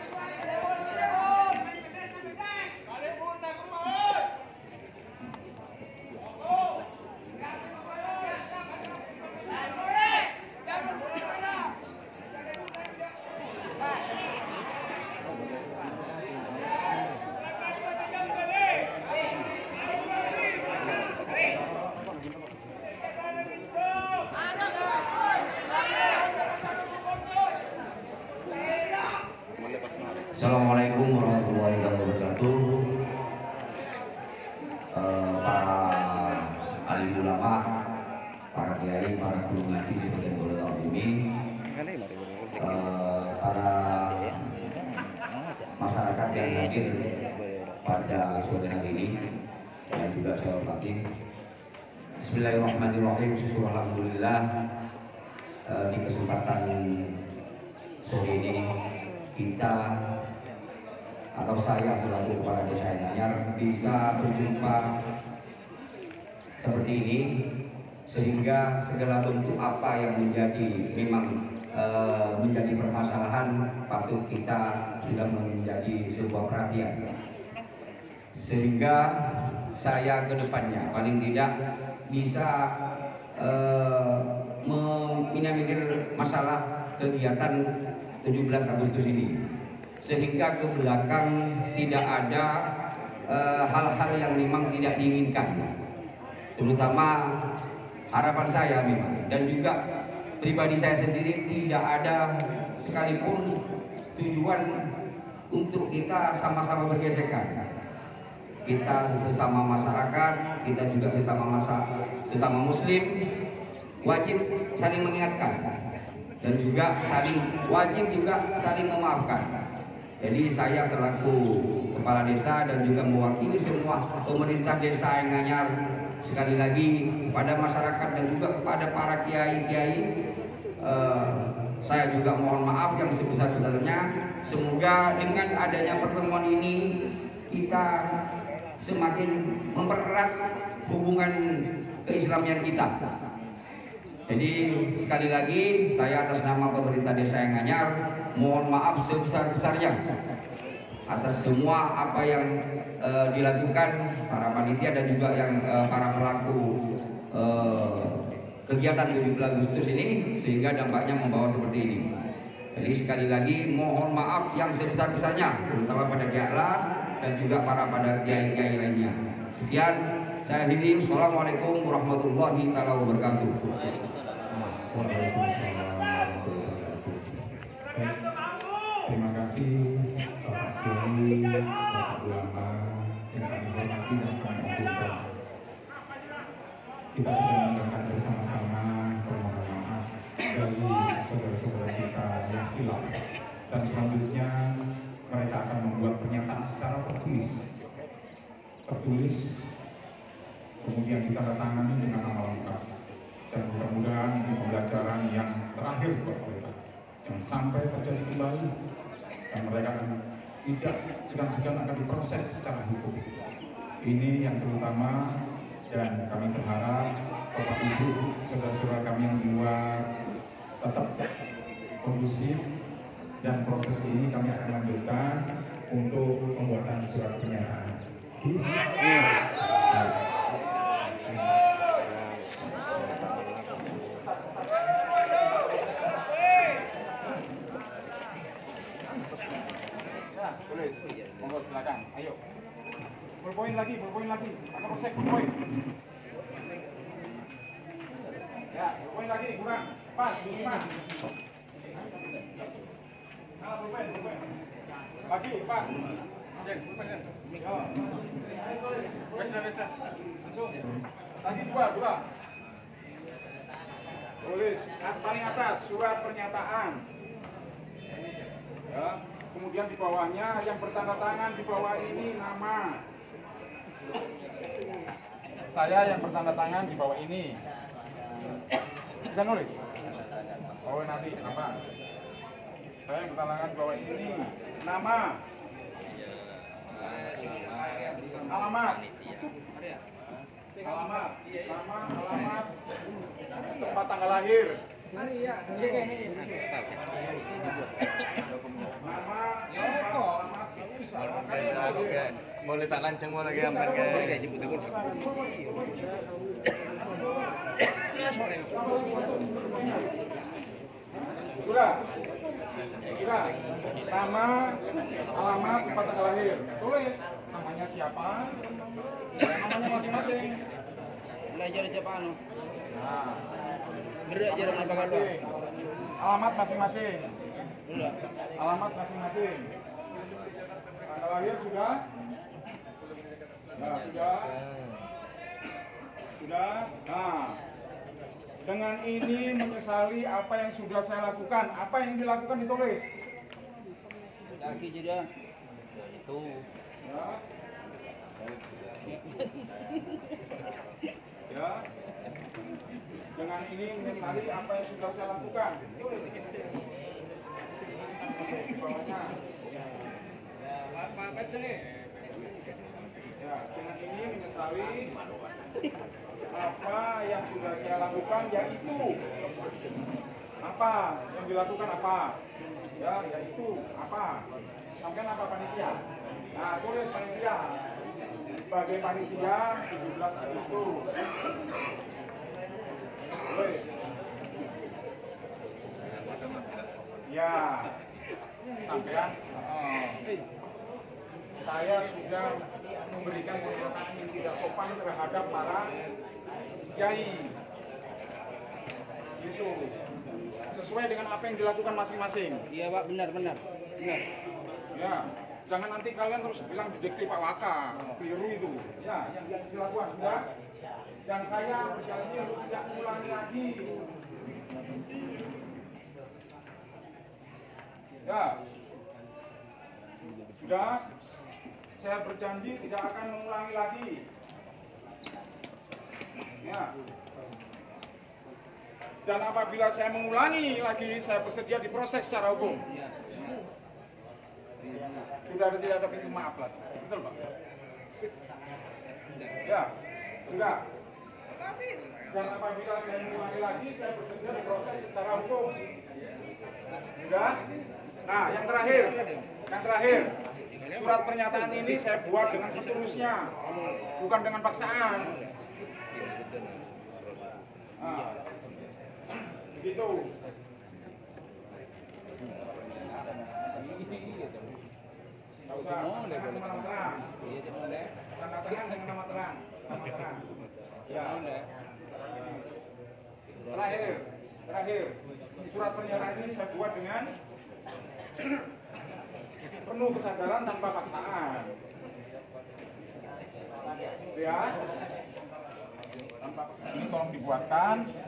Assalamualaikum warahmatullahi wabarakatuh. Para alim ulama, para kiai, para guru ngaji seperti yang boleh tahu ini, para masyarakat yang hadir pada sore hari ini yang juga saya hormati. Bismillahirrahmanirrahim. Alhamdulillah di kesempatan sore ini kita atau saya selaku kepala desa Anyar bisa berjumpa seperti ini, sehingga segala bentuk apa yang memang menjadi permasalahan patut kita sudah menjadi sebuah perhatian, sehingga saya ke depannya paling tidak bisa meminimalisir masalah kegiatan 17 Agustus ini, sehingga ke belakang tidak ada hal-hal yang memang tidak diinginkan. Terutama harapan saya memang, dan juga pribadi saya sendiri, tidak ada sekalipun tujuan untuk kita sama-sama bergesekan. Kita sesama masyarakat, kita juga sesama muslim, wajib saling mengingatkan dan juga wajib juga saling memaafkan. Jadi saya selaku kepala desa dan juga mewakili semua pemerintah desa Anyar, sekali lagi kepada masyarakat dan juga kepada para kiai-kiai, saya juga mohon maaf yang sebesar-besarnya. Semoga dengan adanya pertemuan ini kita semakin mempererat hubungan keislamian kita. Jadi sekali lagi saya atas nama pemerintah desa Anyar mohon maaf sebesar-besarnya atas semua apa yang dilakukan para panitia dan juga yang para pelaku kegiatan 17 Agustus ini, sehingga dampaknya membawa seperti ini. Jadi sekali lagi mohon maaf yang sebesar-besarnya, terutama pada kiai dan juga pada kiai-kiai lainnya. Sekian, saya akhiri. Assalamualaikum warahmatullahi wabarakatuh. Terima kasih Bapak Kiai, Bapak Ulama yang kami hormati dan kami agungkan. Kita sudah mendengarkan bersama-sama permohonan maaf dari saudara-saudara kita yang hilang, dan selanjutnya mereka akan membuat pernyataan secara tertulis, kemudian ditandatangani dengan nama lengkap, dan mudah-mudahan ini pembelajaran yang terakhir buat mereka, jangan sampai terjadi kembali dan mereka tidak sedang akan diproses secara hukum. Ini yang terutama, dan kami berharap Bapak Ibu, saudara-saudara kami yang di luar tetap kondusif, dan proses ini kami akan lanjutkan untuk pembuatan surat pernyataan. Tulis, monggo silakan, ayo. berpoin lagi. Apa kosek berpoin? Ya, berpoin lagi, kurang. 4, 5. Nah, berpoin. Lagi, 4. Langsung. Lagi 2. Tulis paling atas surat pernyataan. Ya, kemudian di bawahnya yang bertanda tangan di bawah ini nama. Saya yang bertanda tangan di bawah ini. Bisa nulis? Oh, nanti apa? Saya yang bertanda tangan di bawah ini nama. Alamat, alamat, tempat tanggal lahir. Boleh tak lancang mau lagi gambar kan? Sudah. Nama, alamat, tempat tanggal lahir. Tulis namanya siapa? Namanya masing-masing. Belajar siapa anu? Nah, Belajar masing-masing. Alamat masing-masing. Alamat masing-masing. Tanggal lahir sudah? Nah, sudah. Nah, dengan ini menyesali apa yang sudah saya lakukan. Apa yang dilakukan ditulis. Kaki juga. Itu. Ya. Ya. Dengan ini menyesali apa yang sudah saya lakukan. Tulis. Di bawahnya. Ya, dengan ini menyesali apa yang sudah saya lakukan, yaitu apa yang dilakukan apa? Ya, yaitu apa? Sampai apa panitia? Nah, tulis panitia. Sebagai panitia 17 Agustus. Tulis. Ya, sampean. Saya sudah memberikan pernyataan yang tidak sopan terhadap para kiai. Gitu. Sesuai dengan apa yang dilakukan masing-masing. Iya Pak, benar. Ya, jangan nanti kalian terus bilang didikti Pak Waka, keliru itu. Ya, yang dilakukan sudah. Dan saya berjanji untuk tidak mengulangi lagi. Ya, sudah. Saya berjanji tidak akan mengulangi lagi. Ya. Dan apabila saya mengulangi lagi, saya bersedia diproses secara hukum. Sudah tidak ada pintu maaf lagi. Betul, Pak? Ya, sudah. Dan apabila saya mengulangi lagi, saya bersedia diproses secara hukum. Sudah? Nah, yang terakhir. Surat pernyataan ini saya buat dengan seterusnya, bukan dengan paksaan. Nah, begitu. Nggak usah, dengan nama terang. Tanda tangan dengan nama terang. Ya. Terakhir. Surat pernyataan ini saya buat dengan penuh kesadaran tanpa paksaan. Ya.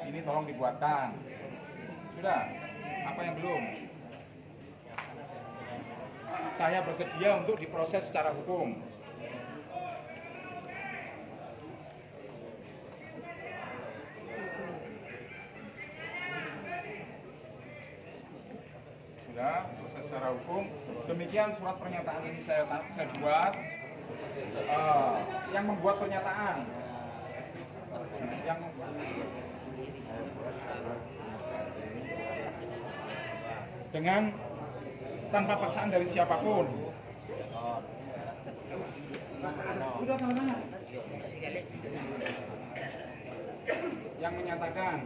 Ini tolong dibuatkan. Sudah. Apa yang belum? Saya bersedia untuk diproses secara hukum. Sudah, proses secara hukum. Demikian surat pernyataan ini saya buat. Yang membuat pernyataan, dengan tanpa paksaan dari siapapun. Udah tanda tangan. Yang menyatakan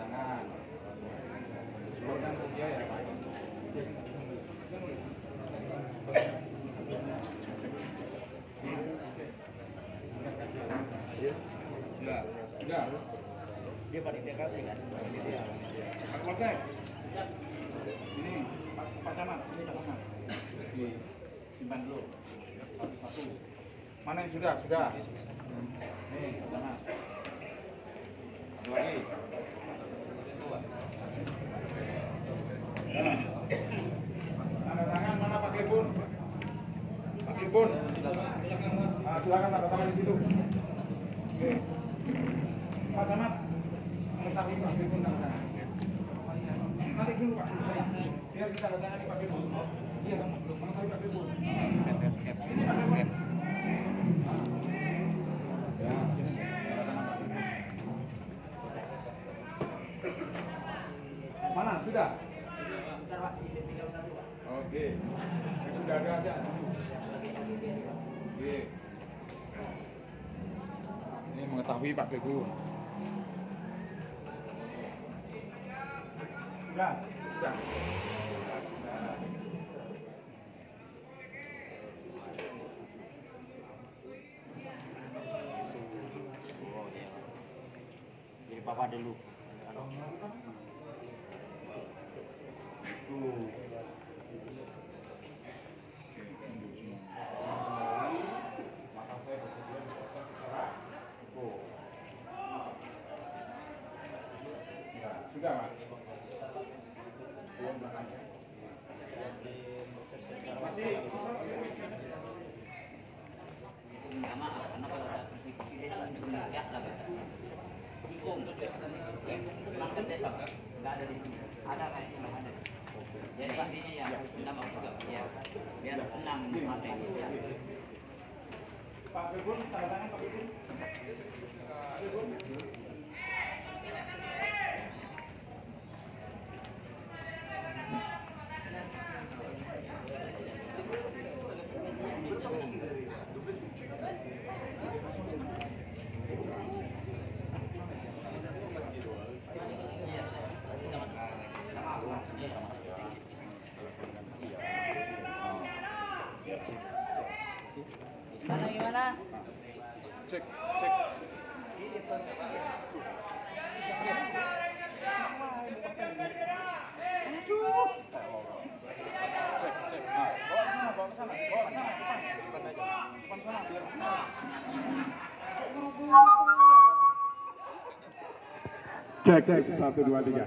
tangan. Sebutkan dia ya Pak. Dia panitia kami kan. Pak Polsek. Ini Pak Camat, ini Pak Camat. Simpan dulu. Satu-satu. Mana yang sudah? Sudah. Nih, Pak Camat. Satu lagi. Tanda tangan mana Pak Klipun? Pak Klipun. Silakan tanda tangan di situ. Oke. Pak Camat. Mengetahui Pak Klipun tanda tangan. Nanti dulu Pak Klipun. Biar kita tanda tangan di Pak Klipun. Iya, belum mengetahui Pak Klipun. Step. Sini Pak Klipun. Ya, sini. Tanda tangan Pak Klipun. Mana? Sudah? Oke. Yang sudah ada aja. Oke. Ini mengetahui Pak Klipun. Sudah. Jadi papa dulu. Sudah, Mas. Belum belakang. Masih. Minta maaf karena kalau ada persekusi desa juga ya lah. Ikung itu mangkat desa nggak ada di sini. Ada kayaknya nggak ada. Jadi intinya ya harus minta maaf juga ya. Biar tenang masa ini ya. Pak Klipun, tanda tangan Pak Klipun. Gimana? Cek. Bawa ke sana. Depan sana biar. Cek 1 2 3.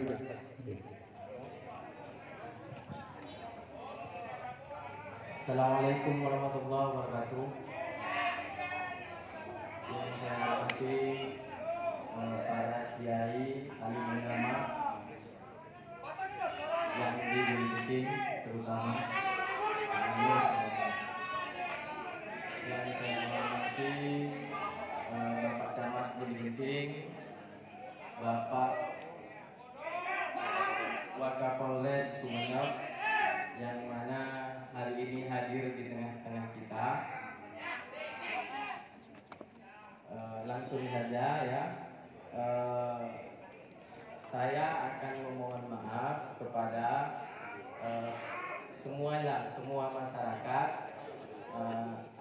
Assalamualaikum warahmatullahi wabarakatuh. Yang saya hormati para kiai alim ulama yang di Gili terutama yang saya hormati Bapak Camat Gili, Bapak Wakapolres Sumeneb yang mana hari ini hadir di tengah-tengah kita. Langsung saja ya, saya akan memohon maaf kepada semua masyarakat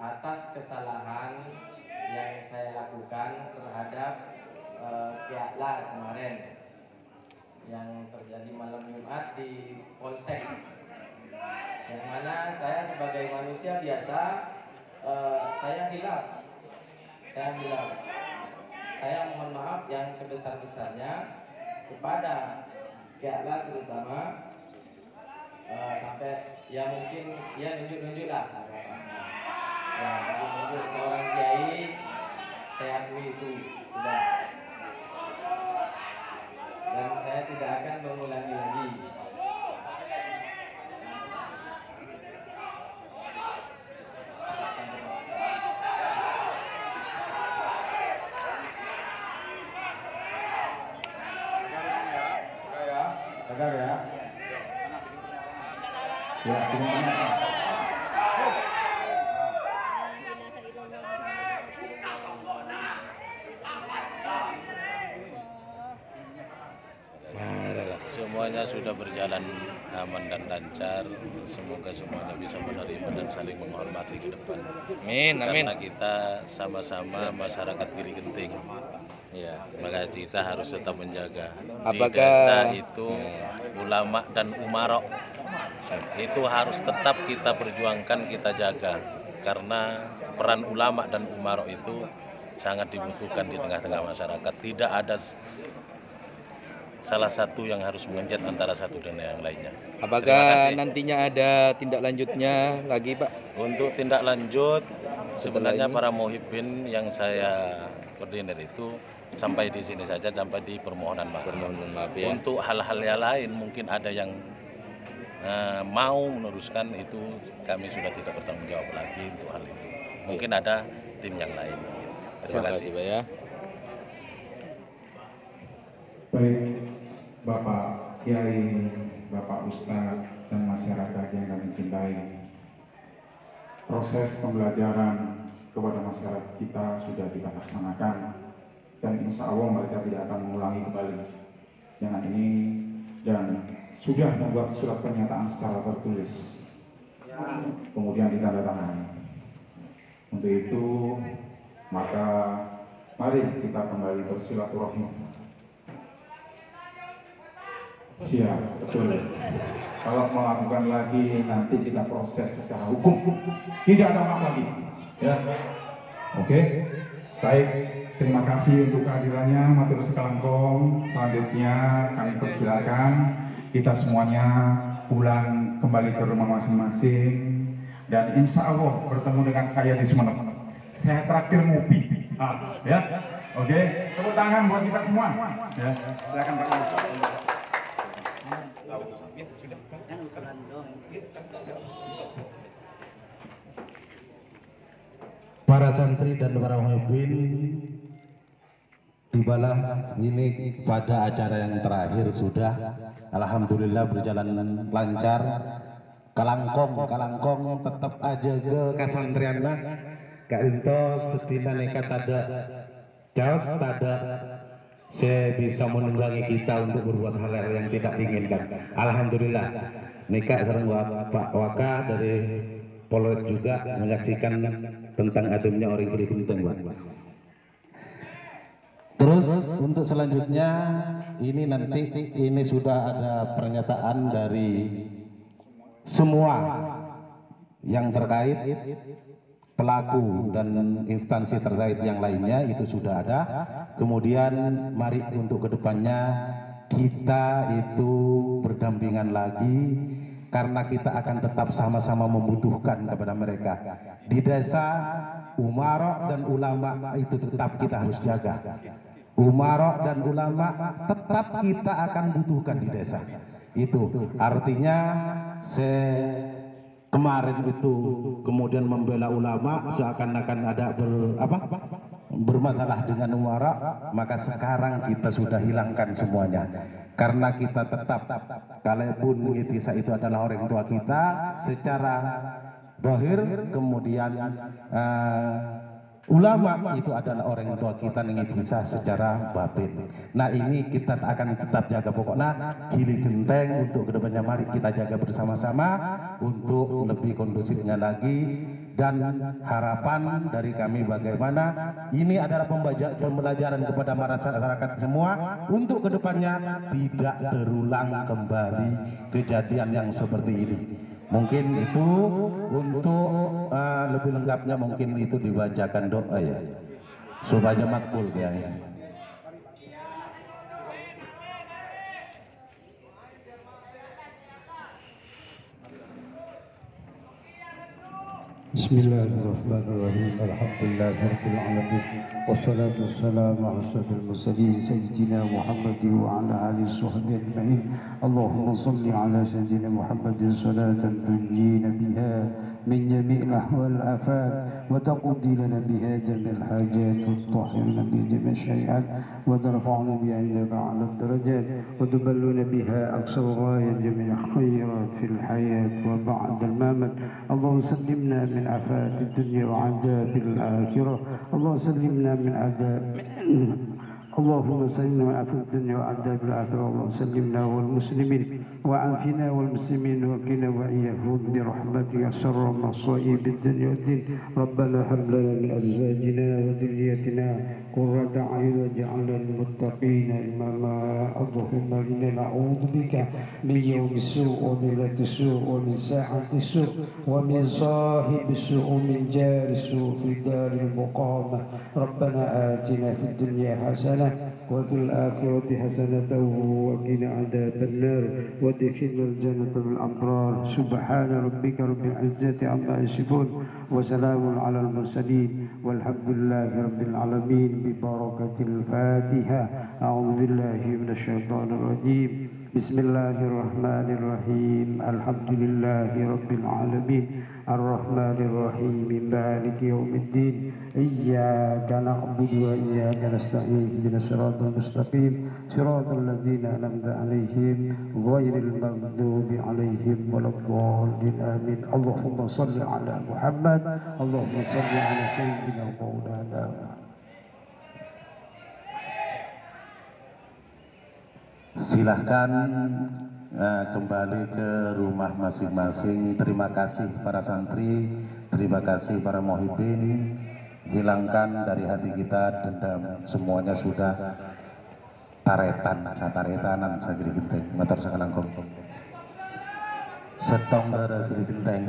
atas kesalahan yang saya lakukan terhadap Kiakla kemarin yang terjadi malam Jumat di Polsek, yang mana saya sebagai manusia biasa saya hilaf. Saya mohon maaf yang sebesar-besarnya kepada Kiakla terutama, sampai ya mungkin ya nunjuk-nunjuk lah, ya nunjuk-nunjuk ke orang kiai, saya akui itu sudah, dan saya tidak akan mengulangi lagi. Agar ya. Ya, terima Semuanya sudah berjalan aman dan lancar. Semoga semuanya bisa menerima dan saling menghormati ke depan. Amin. Karena kita sama-sama masyarakat Gili Genting. Maka kita harus tetap menjaga. Apakah di desa itu ulama dan umarok itu harus tetap kita perjuangkan, kita jaga, karena peran ulama dan umarok itu sangat dibutuhkan di tengah-tengah masyarakat. Tidak ada salah satu yang harus mengenjat antara satu dan yang lainnya. Apakah nantinya ada tindak lanjutnya lagi, Pak? Untuk tindak lanjut, sebenarnya ini? para muhibbin yang saya koordinir itu sampai di sini saja, sampai di permohonan maaf. Ya. Untuk hal-hal yang lain mungkin ada yang mau meneruskan, itu kami sudah tidak bertanggung jawab lagi untuk hal itu. Mungkin ada tim yang lain. Terima kasih, Pak ya. Baik, Bapak Kiai, Bapak Ustadz, dan masyarakat yang kami cintai, proses pembelajaran kepada masyarakat kita sudah kita laksanakan, dan insya Allah mereka tidak akan mengulangi kembali dengan ini, dan sudah membuat surat pernyataan secara tertulis, kemudian ditandatangani. Untuk itu, maka mari kita kembali bersilaturahmi. Siap, betul. Kalau melakukan lagi nanti kita proses secara hukum, tidak ada maaf lagi. Ya, oke. Baik, terima kasih untuk kehadirannya. Matur sekalangkong. Selanjutnya kami persilakan kita semuanya pulang kembali ke rumah masing-masing, dan insya Allah bertemu dengan saya di Sumeneb. Saya traktir ngopi, ya. Oke, tepuk tangan buat kita semua. Ya, silakan Pak. Para santri dan para muhibbin, tibalah ini pada acara yang terakhir sudah, alhamdulillah berjalan lancar. Kalangkong tetap aja ke kasantrian lah. Kak Rinto tetina nekat ada chaos, tada saya bisa menunggangi kita untuk berbuat hal yang tidak diinginkan. Alhamdulillah, nekat sareng Pak Waka dari Polres juga menyaksikan tentang ademnya orang Gili Genteng, Pak. Terus untuk selanjutnya ini nanti ini sudah ada pernyataan dari semua yang terkait, pelaku dan instansi terkait yang lainnya itu sudah ada. Kemudian mari untuk kedepannya kita itu berdampingan lagi, karena kita akan tetap sama-sama membutuhkan kepada mereka di desa. Umarok dan ulama itu tetap kita harus jaga. Umarok dan ulama tetap kita akan butuhkan di desa. Itu artinya kemarin itu kemudian membela ulama seakan-akan ada bermasalah dengan umarok, maka sekarang kita sudah hilangkan semuanya. Karena kita tetap, kalaupun Itisa itu adalah orang tua kita secara zahir, kemudian ulama itu adalah orang tua kita yang bisa secara batin. Nah ini kita akan tetap jaga, pokoknya Gili Genteng untuk kedepannya mari kita jaga bersama-sama untuk lebih kondusifnya lagi. Dan harapan dari kami bagaimana ini adalah pembelajaran kepada masyarakat semua untuk kedepannya tidak terulang kembali kejadian yang seperti ini. Mungkin itu untuk lebih lengkapnya mungkin itu dibacakan doa ya supaya makbul ya. Bismillahirrahmanirrahim. Alhamdulillahirabbil alamin. Wassalatu wassalamu ala asyrafil mursalin sayyidina Muhammadin wa ala alihi washabbihi ajma'in. Allahumma shalli ala sayyidina Muhammadin salatan tunjina biha min jami'il ahwal afat wa taqdi lana biha jami'al hajat wa tutahhirna biha jami'al syai'at wa tarfa'na biha 'indaka 'ala ad-darajat wa tuballuna biha aqsal ghayat jami'al khairat fil hayat wa ba'da al-mamat. Allahumma sallimna min آفات الدنيا وعذاب الآخرة. اللهم سلمنا من عذاب اللهم سلمنا وعافنا في الدنيا وعذاب الآخرة. اللهم سلمنا والمسلمين وعافنا والمسلمين وقنا وإياهم برحمتك شر مصائب الدنيا والدين. ربنا هب لنا من أزواجنا وذريتنا قرة أعين واجعلنا للمتقين إماما. اللهم إنا نعوذ بك من يوم السوء ومن ليلة السوء ومن ساعة السوء ومن صاحب السوء ومن جار السوء في دار المقامة. ربنا آتنا في الدنيا حسنة وفي الآخرة حسنة وقنا عذاب النار وادخلنا الجنة بالأبرار. سبحان ربك رب العزة عما يصفون وسلام على المرسلين والحمد لله رب العالمين ببركة الفاتحة. أعوذ بالله من الشيطان الرجيم. بسم الله الرحمن الرحيم. الحمد لله رب العالمين الرحمن الرحيم مالك يوم الدين. إياك نعبد وإياك نستعين. اهدنا الصراط المستقيم صراط الذين أنعمت عليهم غير المغضوب عليهم ولا الضالين آمين. اللهم صل على محمد. اللهم صل على سيدنا مولانا. Silahkan kembali ke rumah masing-masing. Terima kasih para santri, terima kasih para muhibin. Hilangkan dari hati kita dendam, semuanya sudah taretanan sagri genteng matar sakalangkong setong dari genteng